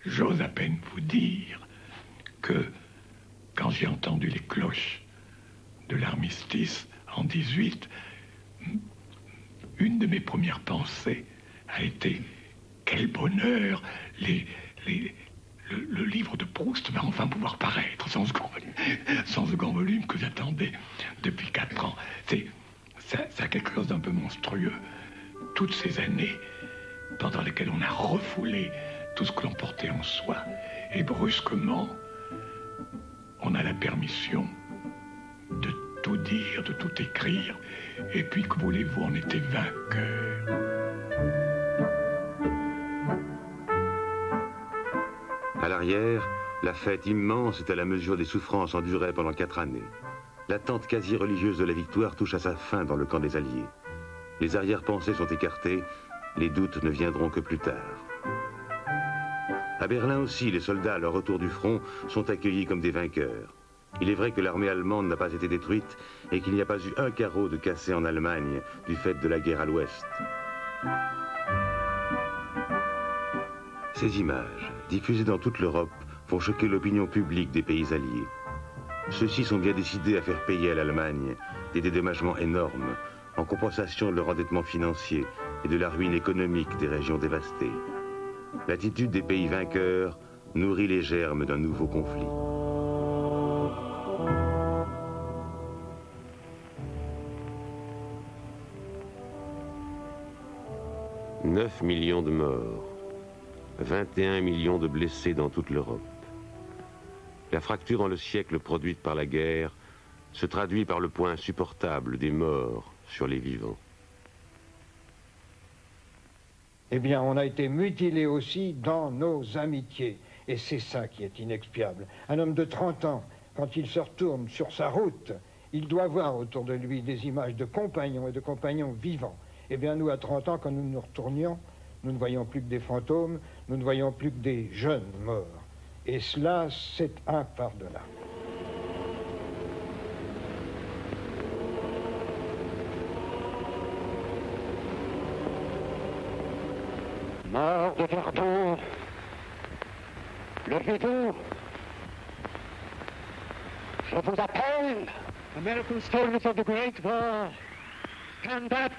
J'ose à peine vous dire que quand j'ai entendu les cloches de l'armistice en 18, une de mes premières pensées a été quel bonheur, le livre de Proust va enfin pouvoir paraître sans second volume que j'attendais depuis 4 ans. Ça a quelque chose d'un peu monstrueux. Toutes ces années pendant lesquelles on a refoulé tout ce que l'on portait en soi, et brusquement, on a la permission de tout dire, de tout écrire, et puis, que voulez-vous, on était vainqueurs. À l'arrière, la fête immense est à la mesure des souffrances endurées pendant 4 années. L'attente quasi religieuse de la victoire touche à sa fin dans le camp des Alliés. Les arrière-pensées sont écartées, les doutes ne viendront que plus tard. À Berlin aussi, les soldats à leur retour du front sont accueillis comme des vainqueurs. Il est vrai que l'armée allemande n'a pas été détruite et qu'il n'y a pas eu un carreau de cassé en Allemagne du fait de la guerre à l'Ouest. Ces images, diffusées dans toute l'Europe, vont choquer l'opinion publique des pays alliés. Ceux-ci sont bien décidés à faire payer à l'Allemagne des dédommagements énormes en compensation de leur endettement financier et de la ruine économique des régions dévastées. L'attitude des pays vainqueurs nourrit les germes d'un nouveau conflit. « 9 millions de morts, 21 millions de blessés dans toute l'Europe. La fracture dans le siècle produite par la guerre se traduit par le poids insupportable des morts sur les vivants. Eh bien, on a été mutilé aussi dans nos amitiés. Et c'est ça qui est inexpiable. Un homme de 30 ans, quand il se retourne sur sa route, il doit voir autour de lui des images de compagnons et de compagnons vivants. Eh bien, nous, à 30 ans, quand nous nous retournions, nous ne voyons plus que des fantômes, nous ne voyons plus que des jeunes morts. Et cela, c'est un par-delà. Mort de Verdun, levez-vous, je vous appelle. American soldiers of the Great War, stand up.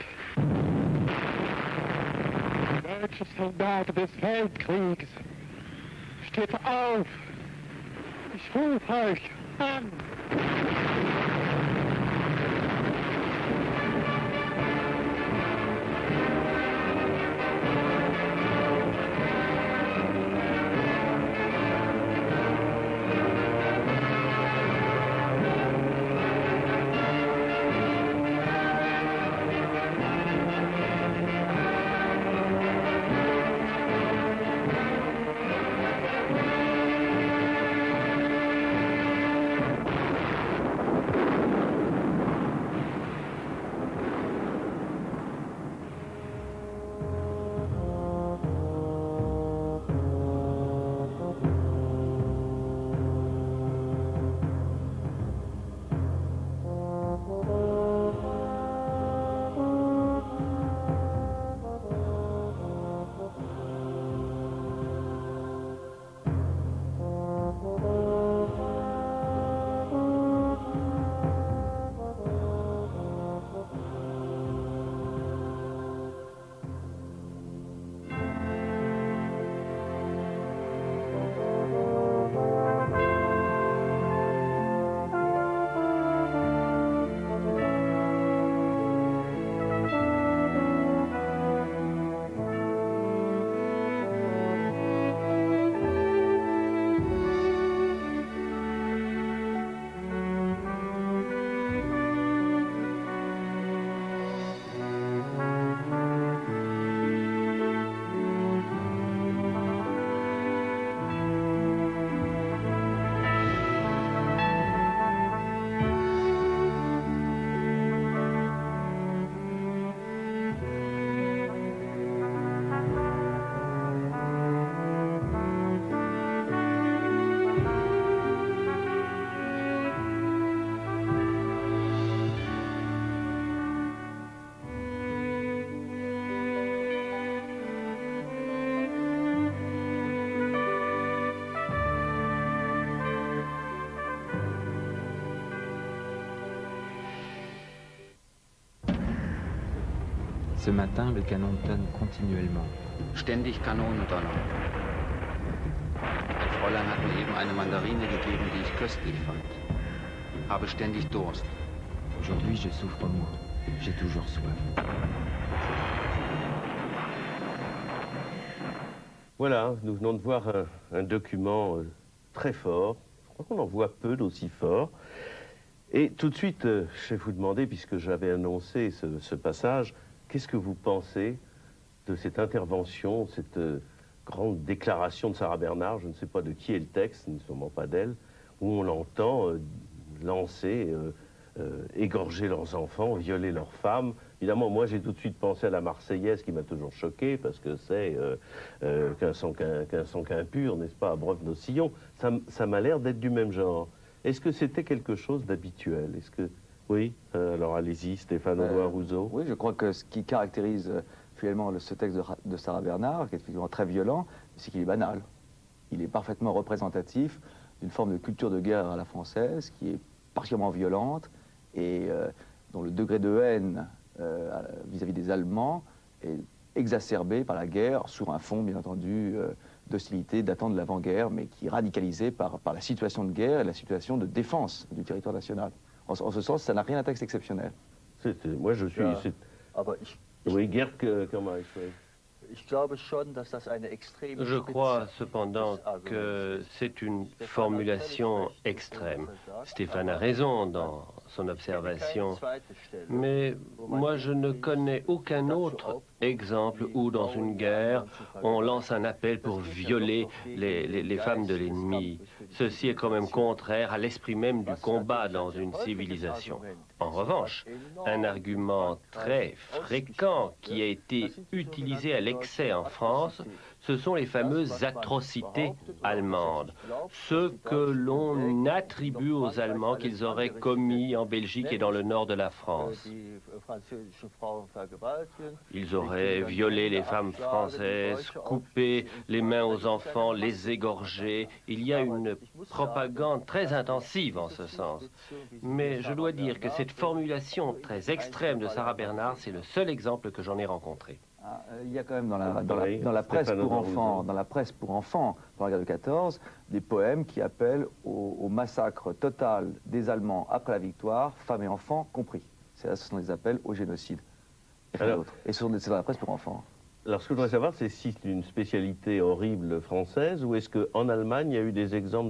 Deutsche Soldaten des Weltkriegs, steht auf. Ich rufe euch an. Ce matin, le canon tonne continuellement. Ständig Kanonendonner. Ein Fräulein hat mir eben eine Mandarine gegeben, die ich köstlich fand. Habe ständig Durst. Aujourd'hui, je souffre moins. J'ai toujours soif. Voilà, nous venons de voir un document très fort. Je crois qu'on en voit peu d'aussi fort. Et tout de suite, je vais vous demander, puisque j'avais annoncé ce passage, qu'est-ce que vous pensez de cette intervention, cette grande déclaration de Sarah Bernhardt, je ne sais pas de qui est le texte, sûrement pas d'elle, où on l'entend lancer, égorger leurs enfants, violer leurs femmes. Évidemment, moi j'ai tout de suite pensé à la Marseillaise qui m'a toujours choqué, parce que c'est qu'un sang qu'un pur, n'est-ce pas, abreuve nos sillons. Ça m'a l'air d'être du même genre. Est-ce que c'était quelque chose d'habituel? Est-ce que... Oui, alors allez-y, Stéphane Audouin-Rousseau. Oui, je crois que ce qui caractérise finalement ce texte de Sarah Bernhardt, qui est effectivement très violent, c'est qu'il est banal. Il est parfaitement représentatif d'une forme de culture de guerre à la française, qui est particulièrement violente, et dont le degré de haine vis-à-vis des Allemands et exacerbée par la guerre, sur un fond, bien entendu, d'hostilité datant de l'avant-guerre, mais qui est radicalisée par la situation de guerre et la situation de défense du territoire national. En ce sens, ça n'a rien d'un texte exceptionnel. Moi, je suis... Oui, Gerd, comment Je crois cependant que c'est une formulation extrême. Stéphane a raison dans son observation, mais moi je ne connais aucun autre exemple où dans une guerre on lance un appel pour violer les femmes de l'ennemi. Ceci est quand même contraire à l'esprit même du combat dans une civilisation. En revanche, un argument très fréquent qui a été utilisé à l'excès en France, ce sont les fameuses atrocités allemandes. Ce que l'on attribue aux Allemands qu'ils auraient commis en Belgique et dans le nord de la France. Ils auraient violé les femmes françaises, coupé les mains aux enfants, les égorgé. Il y a une propagande très intensive en ce sens. Mais je dois dire que cette formulation très extrême de Sarah Bernhardt, c'est le seul exemple que j'en ai rencontré. Il y a quand même dans la presse pour enfants, dans la guerre de 14, des poèmes qui appellent au massacre total des Allemands après la victoire, femmes et enfants compris. Ce sont des appels au génocide. Et c'est dans la presse pour enfants. Alors, ce que je voudrais savoir, c'est si c'est une spécialité horrible française ou est-ce qu'en Allemagne, il y a eu des exemples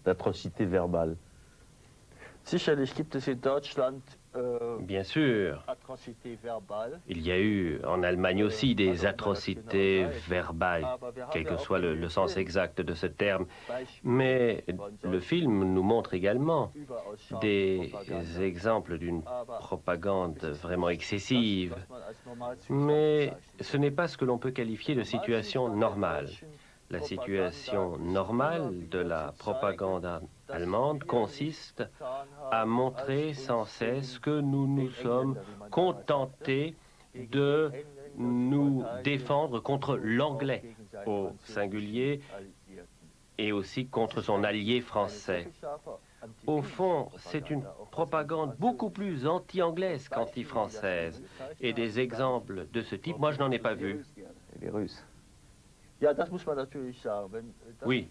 d'atrocités verbales? Sicherlich gibt es in Deutschland bien sûr. Il y a eu en Allemagne aussi des atrocités verbales, quel que soit le sens exact de ce terme. Mais le film nous montre également des exemples d'une propagande vraiment excessive. Mais ce n'est pas ce que l'on peut qualifier de situation normale. La situation normale de la propagande allemande consiste à montrer sans cesse que nous nous sommes contentés de nous défendre contre l'anglais au singulier et aussi contre son allié français. Au fond, c'est une propagande beaucoup plus anti-anglaise qu'anti-française. Et des exemples de ce type, moi je n'en ai pas vu. Les Russes. Oui,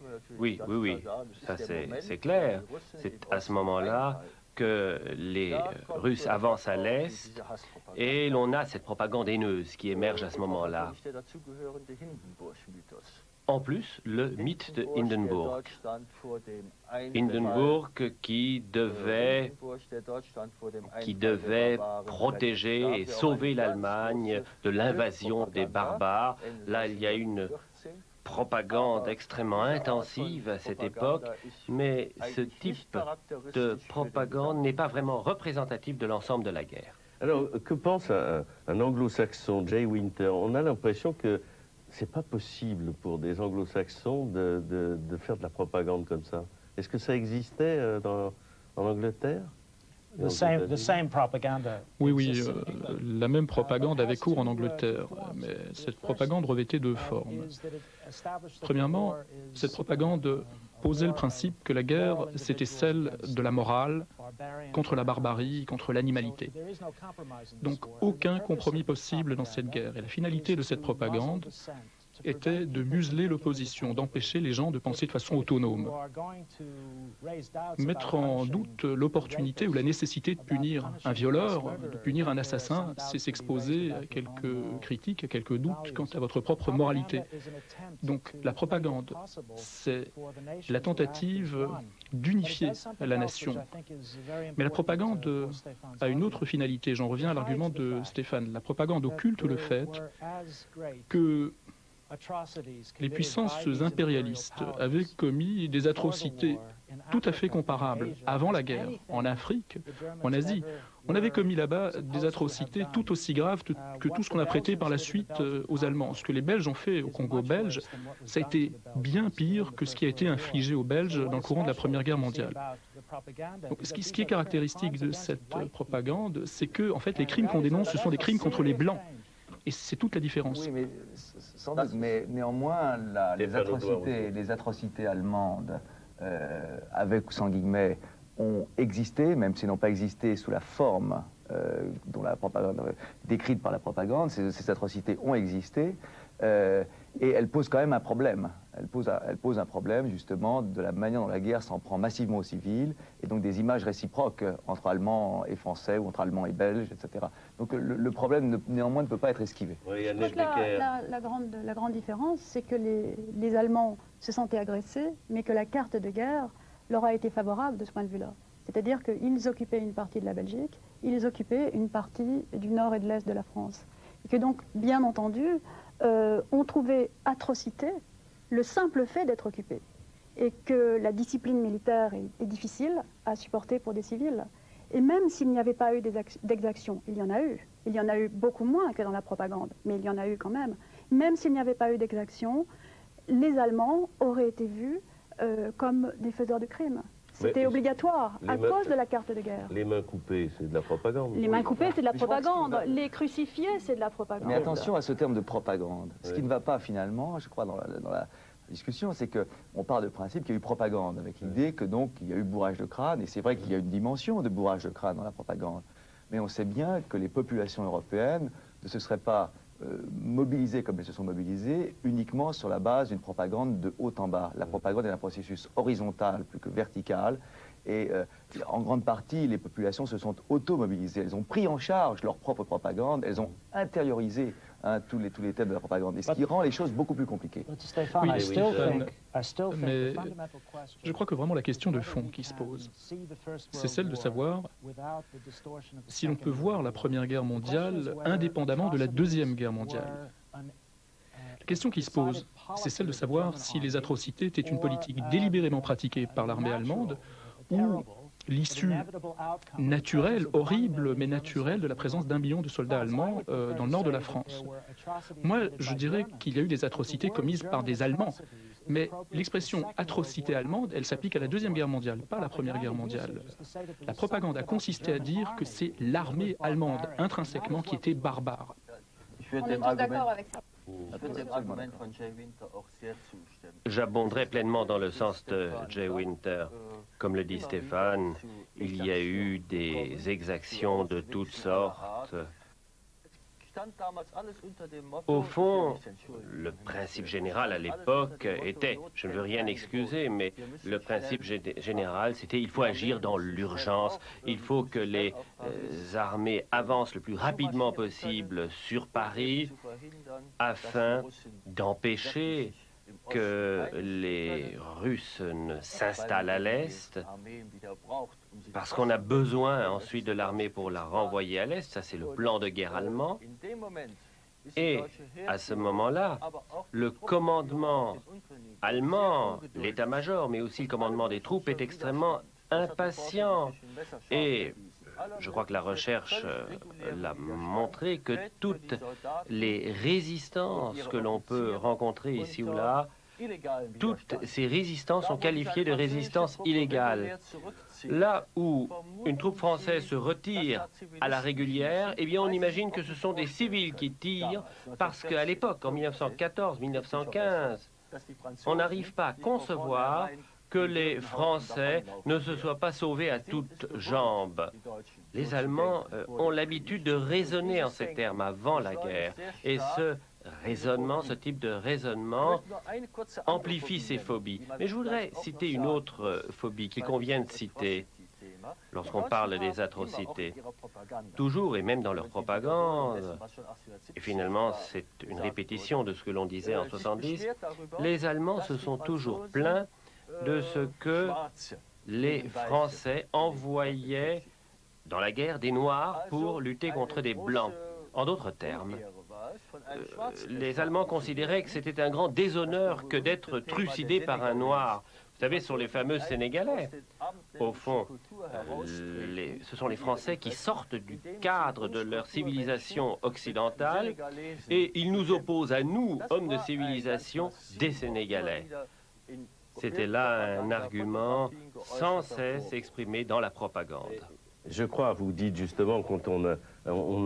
ça c'est clair. C'est à ce moment-là que les Russes avancent à l'Est et l'on a cette propagande haineuse qui émerge à ce moment-là. En plus, le mythe de Hindenburg. Hindenburg qui devait protéger et sauver l'Allemagne de l'invasion des barbares. Là, il y a une propagande extrêmement intensive à cette époque, mais ce type de propagande n'est pas vraiment représentatif de l'ensemble de la guerre. Alors, que pense un anglo-saxon, Jay Winter? On a l'impression que c'est pas possible pour des anglo-saxons de faire de la propagande comme ça. Est-ce que ça existait en Angleterre? Oui, la même propagande avait cours en Angleterre, mais cette propagande revêtait deux formes. Premièrement, cette propagande posait le principe que la guerre, c'était celle de la morale contre la barbarie, contre l'animalité. Donc aucun compromis possible dans cette guerre. Et la finalité de cette propagande était de museler l'opposition, d'empêcher les gens de penser de façon autonome. Mettre en doute l'opportunité ou la nécessité de punir un violeur, de punir un assassin, c'est s'exposer à quelques critiques, à quelques doutes quant à votre propre moralité. Donc la propagande, c'est la tentative d'unifier la nation. Mais la propagande a une autre finalité, j'en reviens à l'argument de Stéphane. La propagande occulte le fait que les puissances impérialistes avaient commis des atrocités tout à fait comparables avant la guerre, en Afrique, en Asie. On avait commis là-bas des atrocités tout aussi graves que tout ce qu'on a prêté par la suite aux Allemands. Ce que les Belges ont fait au Congo belge, ça a été bien pire que ce qui a été infligé aux Belges dans le courant de la Première Guerre mondiale. Donc, ce qui est caractéristique de cette propagande, c'est que en fait, les crimes qu'on dénonce, ce sont des crimes contre les Blancs. Et c'est toute la différence. Oui, mais sans doute, mais néanmoins, les atrocités allemandes, avec ou sans guillemets, ont existé, même s'ils n'ont pas existé sous la forme dont la propagande, décrites par la propagande, ces atrocités ont existé, et elles posent quand même un problème. Elles posent un problème, justement, de la manière dont la guerre s'en prend massivement aux civils, et donc des images réciproques entre Allemands et Français, ou entre Allemands et Belges, etc. Donc le problème, néanmoins, ne peut pas être esquivé. Oui, je crois que la grande différence, c'est que les Allemands se sentaient agressés, mais que la carte de guerre leur a été favorable de ce point de vue-là. C'est-à-dire qu'ils occupaient une partie de la Belgique, ils occupaient une partie du nord et de l'est de la France. Et que donc, bien entendu, on trouvait atrocité le simple fait d'être occupé. Et que la discipline militaire est difficile à supporter pour des civils. Et même s'il n'y avait pas eu d'exactions, il y en a eu. Il y en a eu beaucoup moins que dans la propagande, mais il y en a eu quand même. Même s'il n'y avait pas eu d'exactions, les Allemands auraient été vus comme des faiseurs de crimes. C'était obligatoire à cause de la carte de guerre. Les mains coupées, c'est de la propagande. Les mains coupées, c'est de la propagande. Les crucifiés, c'est de la propagande. Mais attention à ce terme de propagande. Ce qui ne va pas finalement, je crois, dans la discussion, c'est qu'on part du principe qu'il y a eu propagande, avec l'idée que donc il y a eu bourrage de crâne, et c'est vrai qu'il y a une dimension de bourrage de crâne dans la propagande. Mais on sait bien que les populations européennes ne se seraient pas mobilisées comme elles se sont mobilisées uniquement sur la base d'une propagande de haut en bas. La propagande est un processus horizontal plus que vertical, et en grande partie les populations se sont auto-mobilisées. Elles ont pris en charge leur propre propagande, elles ont intériorisé tous les thèmes de la propagande, et ce qui rend les choses beaucoup plus compliquées. Oui, mais je crois que vraiment la question de fond qui se pose, c'est celle de savoir si l'on peut voir la Première Guerre mondiale indépendamment de la Deuxième Guerre mondiale. La question qui se pose, c'est celle de savoir si les atrocités étaient une politique délibérément pratiquée par l'armée allemande ou l'issue naturelle, horrible, mais naturelle de la présence d'1 million de soldats allemands dans le nord de la France. Moi, je dirais qu'il y a eu des atrocités commises par des Allemands, mais l'expression atrocité allemande, elle s'applique à la Deuxième Guerre mondiale, pas à la Première Guerre mondiale. La propagande a consisté à dire que c'est l'armée allemande, intrinsèquement, qui était barbare. On est tous d'accord avec ça. J'abonderai pleinement dans le sens de Jay Winter. Comme le dit Stéphane, il y a eu des exactions de toutes sortes. Au fond, le principe général à l'époque était, je ne veux rien excuser, mais le principe général, c'était il faut agir dans l'urgence, il faut que les armées avancent le plus rapidement possible sur Paris afin d'empêcher que les Russes ne s'installent à l'Est, parce qu'on a besoin ensuite de l'armée pour la renvoyer à l'Est, ça c'est le plan de guerre allemand. Et à ce moment-là, le commandement allemand, l'état-major, mais aussi le commandement des troupes est extrêmement impatient. Et je crois que la recherche l'a montré que toutes les résistances que l'on peut rencontrer ici ou là, toutes ces résistances sont qualifiées de résistances illégales. Là où une troupe française se retire à la régulière, eh bien on imagine que ce sont des civils qui tirent, parce qu'à l'époque, en 1914-1915, on n'arrive pas à concevoir que les Français ne se soient pas sauvés à toutes jambes. Les Allemands ont l'habitude de raisonner en ces termes avant la guerre. Et ce raisonnement, ce type de raisonnement amplifie ces phobies. Mais je voudrais citer une autre phobie qu'il convient de citer lorsqu'on parle des atrocités. Toujours, et même dans leur propagande, et finalement c'est une répétition de ce que l'on disait en 70, les Allemands se sont toujours plaints de ce que les Français envoyaient dans la guerre des Noirs pour lutter contre des Blancs. En d'autres termes, les Allemands considéraient que c'était un grand déshonneur que d'être trucidé par un Noir. Vous savez, sur les fameux Sénégalais, au fond, ce sont les Français qui sortent du cadre de leur civilisation occidentale et ils nous opposent à nous, hommes de civilisation, des Sénégalais. C'était là un argument sans cesse exprimé dans la propagande. Je crois, vous dites justement, quand on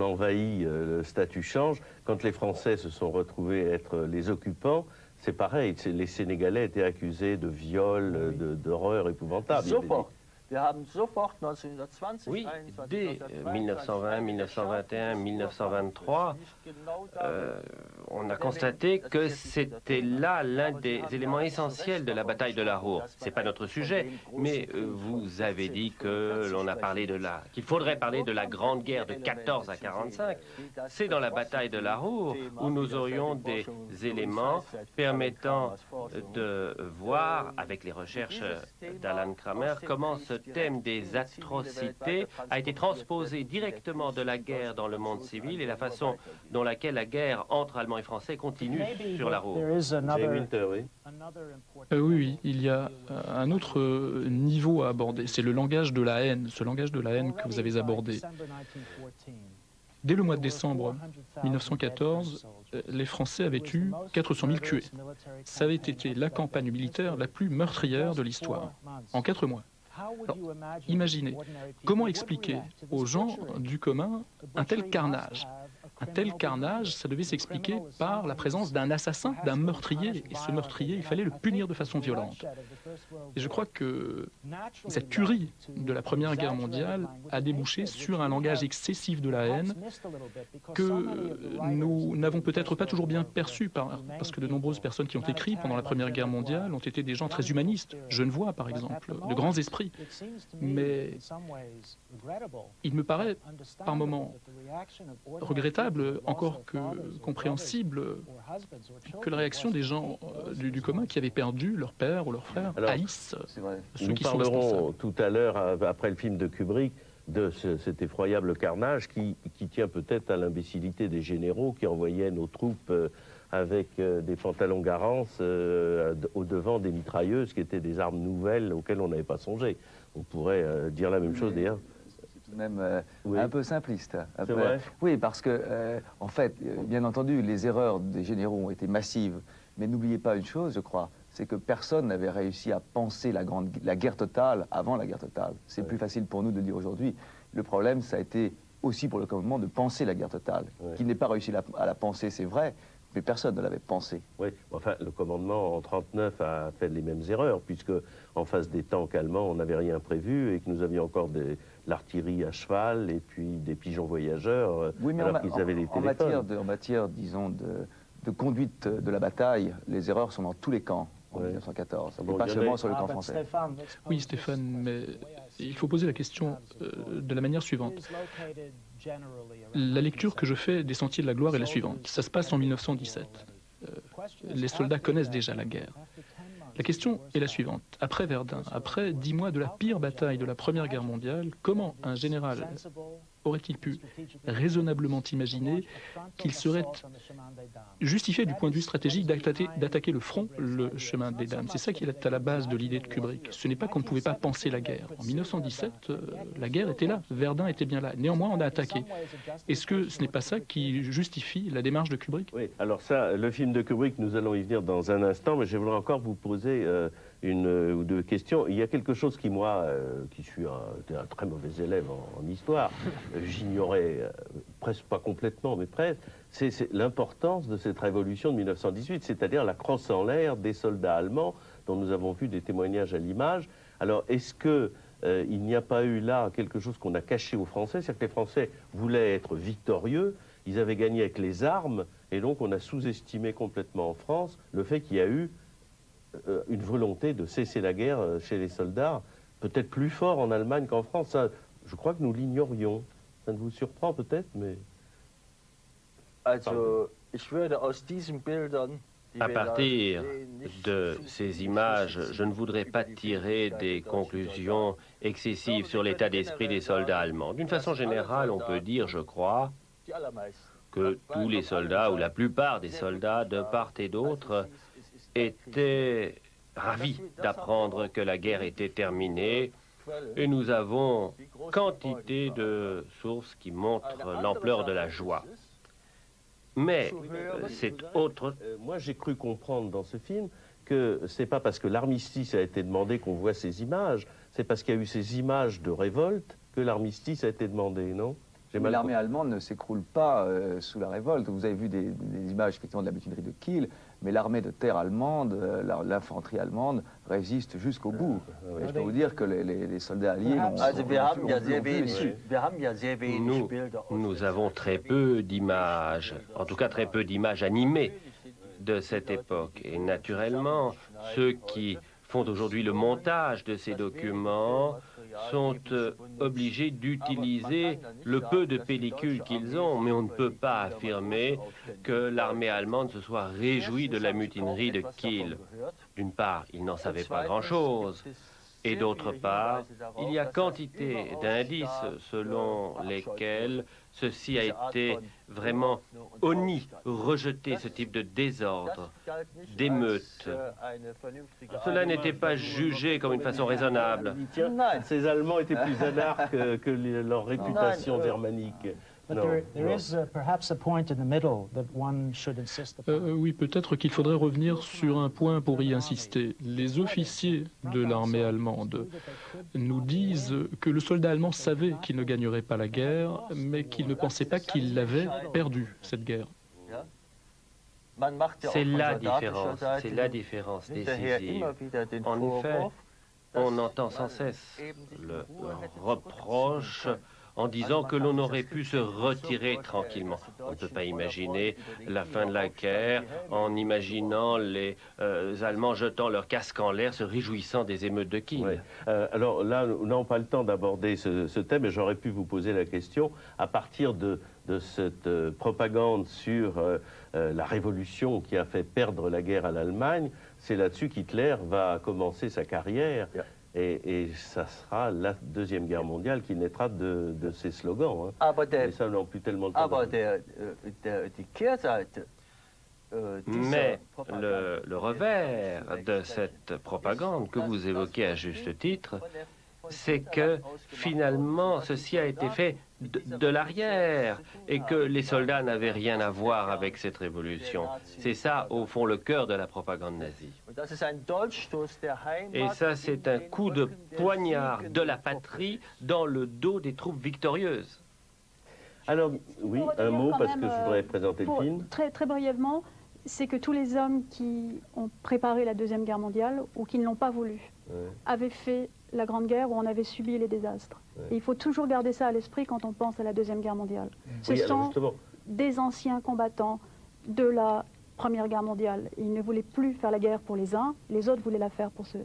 envahit, le statut change. Quand les Français se sont retrouvés être les occupants, c'est pareil. Les Sénégalais étaient accusés de viols, d'horreurs épouvantables. Oui, dès 1920, 1921, 1923, on a constaté que c'était là l'un des éléments essentiels de la bataille de la Ruhr. C'est pas notre sujet, mais vous avez dit que l'on a parlé qu'il faudrait parler de la Grande Guerre de 14 à 45. C'est dans la bataille de la Ruhr où nous aurions des éléments permettant de voir, avec les recherches d'Alan Kramer, comment ce thème des atrocités a été transposé directement de la guerre dans le monde civil et la façon dont laquelle la guerre entre Allemands et Français continue sur la Ruhr. Oui, il y a un autre niveau à aborder, c'est le langage de la haine, ce langage de la haine que vous avez abordé. Dès le mois de décembre 1914, les Français avaient eu 400 000 tués. Ça avait été la campagne militaire la plus meurtrière de l'histoire, en 4 mois. Alors, imaginez, comment expliquer aux gens du commun un tel carnage? Un tel carnage, ça devait s'expliquer par la présence d'un assassin, d'un meurtrier. Et ce meurtrier, il fallait le punir de façon violente. Et je crois que cette tuerie de la Première Guerre mondiale a débouché sur un langage excessif de la haine que nous n'avons peut-être pas toujours bien perçu, parce que de nombreuses personnes qui ont écrit pendant la Première Guerre mondiale ont été des gens très humanistes. Genevois, par exemple, de grands esprits. Mais il me paraît, par moments, regrettable, encore que compréhensible, que la réaction des gens du commun qui avaient perdu leur père ou leur frère haïssent ceux qui sont responsables. Nous parlerons tout à l'heure, après le film de Kubrick, de cet effroyable carnage qui tient peut-être à l'imbécilité des généraux qui envoyaient nos troupes avec des pantalons Garance au devant des mitrailleuses qui étaient des armes nouvelles auxquelles on n'avait pas songé. On pourrait dire la même chose d'ailleurs. Même un peu simpliste. C'est vrai. Oui, parce que, en fait, bien entendu, les erreurs des généraux ont été massives. Mais n'oubliez pas une chose, je crois, c'est que personne n'avait réussi à penser la guerre totale avant la guerre totale. C'est plus facile pour nous de le dire aujourd'hui. Le problème, ça a été aussi pour le commandement de penser la guerre totale. Qui n'est pas réussi à la penser, c'est vrai, mais personne ne l'avait pensé. Oui, enfin, le commandement en 1939 a fait les mêmes erreurs, puisque en face des tanks allemands, on n'avait rien prévu et que nous avions encore l'artillerie à cheval et puis des pigeons voyageurs, oui, mais alors qu'ils avaient des téléphones. En matière, disons, de conduite de la bataille, les erreurs sont dans tous les camps en 1914, et pas seulement sur le camp français. Oui, Stéphane, mais il faut poser la question de la manière suivante. La lecture que je fais des Sentiers de la Gloire est la suivante. Ça se passe en 1917. Les soldats connaissent déjà la guerre. La question est la suivante. Après Verdun, après 10 mois de la pire bataille de la Première Guerre mondiale, comment un général aurait-il pu raisonnablement imaginer qu'il serait justifié du point de vue stratégique d'attaquer le front, le chemin des Dames? C'est ça qui est à la base de l'idée de Kubrick. Ce n'est pas qu'on ne pouvait pas penser la guerre. En 1917, la guerre était là, Verdun était bien là. Néanmoins, on a attaqué. Est-ce que ce n'est pas ça qui justifie la démarche de Kubrick? Oui, alors ça, le film de Kubrick, nous allons y venir dans un instant, mais je voudrais encore vous poser une ou deux questions. Il y a quelque chose qui, moi, qui suis un très mauvais élève en histoire, j'ignorais presque pas complètement, mais presque, c'est l'importance de cette révolution de 1918, c'est-à-dire la crosse en l'air des soldats allemands, dont nous avons vu des témoignages à l'image. Alors, est-ce que il n'y a pas eu là quelque chose qu'on a caché aux Français? C'est-à-dire que les Français voulaient être victorieux, ils avaient gagné avec les armes, et donc on a sous-estimé complètement en France le fait qu'il y a eu une volonté de cesser la guerre chez les soldats, peut-être plus fort en Allemagne qu'en France. Ça, je crois que nous l'ignorions. Ça ne vous surprend peut-être, mais... À partir de ces images, je ne voudrais pas tirer des conclusions excessives sur l'état d'esprit des soldats allemands. D'une façon générale, on peut dire, je crois, que tous les soldats, ou la plupart des soldats, de part et d'autre, étaient ravis d'apprendre que la guerre était terminée. Et nous avons quantité de sources qui montrent l'ampleur de la joie. Mais c'est autre... Moi, j'ai cru comprendre dans ce film que c'est pas parce que l'armistice a été demandé qu'on voit ces images, c'est parce qu'il y a eu ces images de révolte que l'armistice a été demandé, non? Mais l'armée allemande ne s'écroule pas sous la révolte. Vous avez vu des images effectivement de la mutinerie de Kiel, mais l'armée de terre allemande, l'infanterie allemande résiste jusqu'au bout. Et je peux vous dire que les soldats alliés Nous avons très peu d'images, en tout cas très peu d'images animées de cette époque. Et naturellement, ceux qui font aujourd'hui le montage de ces documents sont obligés d'utiliser le peu de pellicules qu'ils ont, mais on ne peut pas affirmer que l'armée allemande se soit réjouie de la mutinerie de Kiel. D'une part, ils n'en savaient pas grand-chose, et d'autre part, il y a quantité d'indices selon lesquels ceci a été vraiment honni, rejeté, ce type de désordre, d'émeute. Cela n'était pas jugé comme une façon raisonnable. Ces Allemands étaient plus anarches que leur réputation germanique. Oui, peut-être qu'il faudrait revenir sur un point pour y insister. Les officiers de l'armée allemande nous disent que le soldat allemand savait qu'il ne gagnerait pas la guerre, mais qu'il ne pensait pas qu'il l'avait perdue, cette guerre. C'est la différence décisive. En effet, on entend sans cesse le reproche en disant que l'on aurait pu se retirer tranquillement. On ne peut pas imaginer la fin de la guerre en imaginant les Allemands jetant leur casque en l'air, se réjouissant des émeutes de Kiel. Ouais. Alors là, nous n'avons pas le temps d'aborder ce thème, et j'aurais pu vous poser la question à partir de cette propagande sur la révolution qui a fait perdre la guerre à l'Allemagne. C'est là-dessus qu'Hitler va commencer sa carrière. Et ça sera la Deuxième Guerre mondiale qui naîtra de ces slogans. Hein. Mais ça, nous n'avons plus tellement le temps. Mais le revers de cette propagande que vous évoquez à juste titre, c'est que finalement ceci a été fait de l'arrière et que les soldats n'avaient rien à voir avec cette révolution. C'est ça, au fond, le cœur de la propagande nazie. Et ça, c'est un coup de poignard de la patrie dans le dos des troupes victorieuses. Alors, oui, un mot, parce que je voudrais présenter le film. Très brièvement, c'est que tous les hommes qui ont préparé la Deuxième Guerre mondiale, ou qui ne l'ont pas voulu, avaient fait la Grande Guerre où on avait subi les désastres. Et il faut toujours garder ça à l'esprit quand on pense à la Deuxième Guerre mondiale. Ce sont des anciens combattants de la Première Guerre mondiale. Ils ne voulaient plus faire la guerre pour les uns, les autres voulaient la faire pour se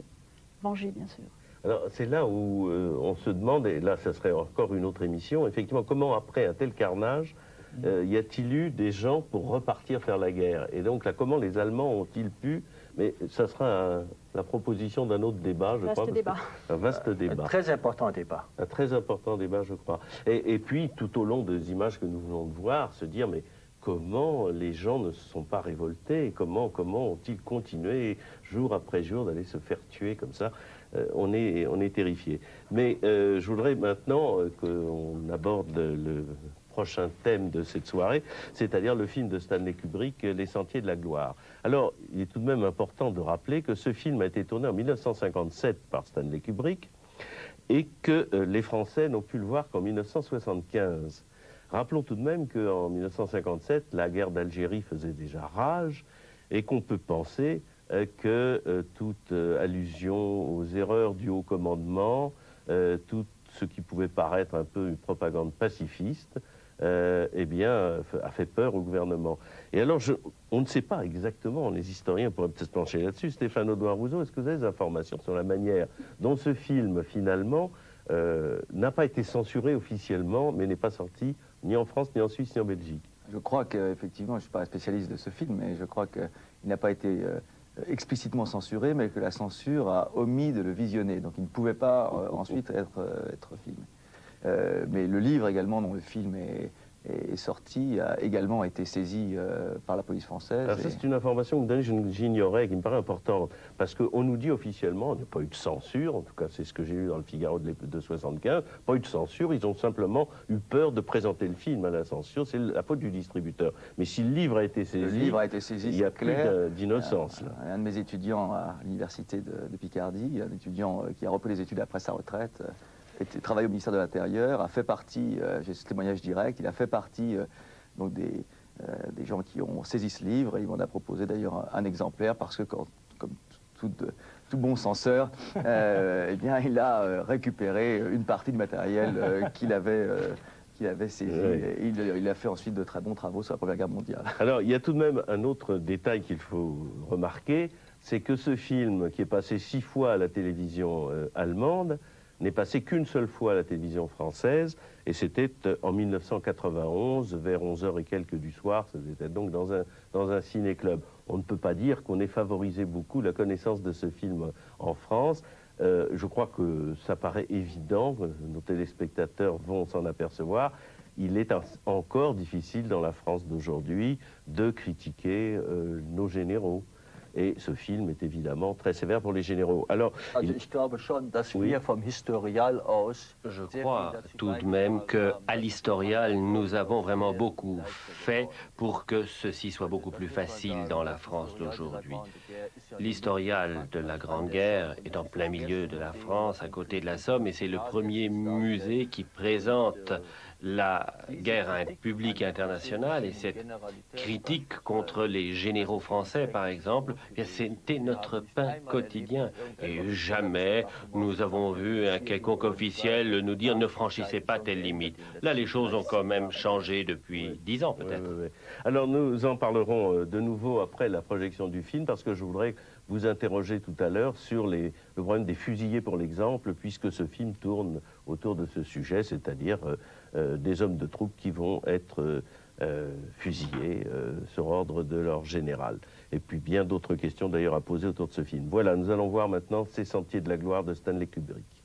venger, bien sûr. Alors, c'est là où on se demande, et là, ça serait encore une autre émission, effectivement, comment, après un tel carnage, y a-t-il eu des gens pour repartir faire la guerre? Et donc, là, comment les Allemands ont-ils pu... Mais ça sera la proposition d'un autre débat, je crois. Un vaste débat. Un très important débat. Un très important débat, je crois. Et puis, tout au long des images que nous venons de voir, se dire, mais comment les gens ne se sont pas révoltés? Comment ont-ils continué, jour après jour, d'aller se faire tuer comme ça? On est terrifiés. Mais je voudrais maintenant qu'on aborde le prochain thème de cette soirée, c'est-à-dire le film de Stanley Kubrick, Les Sentiers de la Gloire. Alors, il est tout de même important de rappeler que ce film a été tourné en 1957 par Stanley Kubrick et que les Français n'ont pu le voir qu'en 1975. Rappelons tout de même qu'en 1957, la guerre d'Algérie faisait déjà rage et qu'on peut penser que toute allusion aux erreurs du haut commandement, tout ce qui pouvait paraître un peu une propagande pacifiste, eh bien, a fait peur au gouvernement. Et alors, on ne sait pas exactement, les historiens pourraient peut-être se pencher là-dessus. Stéphane Audouin-Rousseau, est-ce que vous avez des informations sur la manière dont ce film, finalement, n'a pas été censuré officiellement, mais n'est pas sorti ni en France, ni en Suisse, ni en Belgique? Je crois qu'effectivement, je ne suis pas un spécialiste de ce film, mais je crois qu'il n'a pas été explicitement censuré, mais que la censure a omis de le visionner. Donc il ne pouvait pas ensuite être filmé. Mais le livre également dont le film est sorti a également été saisi par la police française. Alors ça, c'est une information que j'ignorais, qui me paraît importante, parce qu'on nous dit officiellement, il n'y a pas eu de censure, en tout cas c'est ce que j'ai lu dans le Figaro de 75, pas eu de censure, ils ont simplement eu peur de présenter le film à la censure, c'est la faute du distributeur. Mais si le livre a été saisi, il n'y a plus d'innocence. Un de mes étudiants à l'université de Picardie, un étudiant qui a repris les études après sa retraite, travaille au ministère de l'Intérieur, a fait partie, j'ai ce témoignage direct, il a fait partie donc des gens qui ont saisi ce livre, et il m'en a proposé d'ailleurs un exemplaire, parce que comme tout bon censeur, eh bien, il a récupéré une partie du matériel qu'il avait saisi. Et il a fait ensuite de très bons travaux sur la Première Guerre mondiale. Alors, il y a tout de même un autre détail qu'il faut remarquer, c'est que ce film, qui est passé 6 fois à la télévision allemande, n'est passé qu'une seule fois à la télévision française, et c'était en 1991, vers 11h et quelques du soir, c'était donc dans un ciné-club. On ne peut pas dire qu'on ait favorisé beaucoup la connaissance de ce film en France. Je crois que ça paraît évident, nos téléspectateurs vont s'en apercevoir. Il est encore difficile dans la France d'aujourd'hui de critiquer nos généraux. Et ce film est évidemment très sévère pour les généraux. Alors, je crois tout de même qu'à l'Historial, nous avons vraiment beaucoup fait pour que ceci soit beaucoup plus facile dans la France d'aujourd'hui. L'Historial de la Grande Guerre est en plein milieu de la France, à côté de la Somme, et c'est le premier musée qui présente la guerre publique internationale, et cette critique contre les généraux français, par exemple, c'était notre pain quotidien. Et jamais nous avons vu un quelconque officiel nous dire « ne franchissez pas telle limite ». Là, les choses ont quand même changé depuis 10 ans, peut-être. Alors, nous en parlerons de nouveau après la projection du film, parce que je voudrais vous interroger tout à l'heure sur le problème des fusillés, pour l'exemple, puisque ce film tourne autour de ce sujet, c'est-à-dire des hommes de troupe qui vont être fusillés sur ordre de leur général. Et puis bien d'autres questions d'ailleurs à poser autour de ce film. Voilà, nous allons voir maintenant Ces Sentiers de la Gloire de Stanley Kubrick.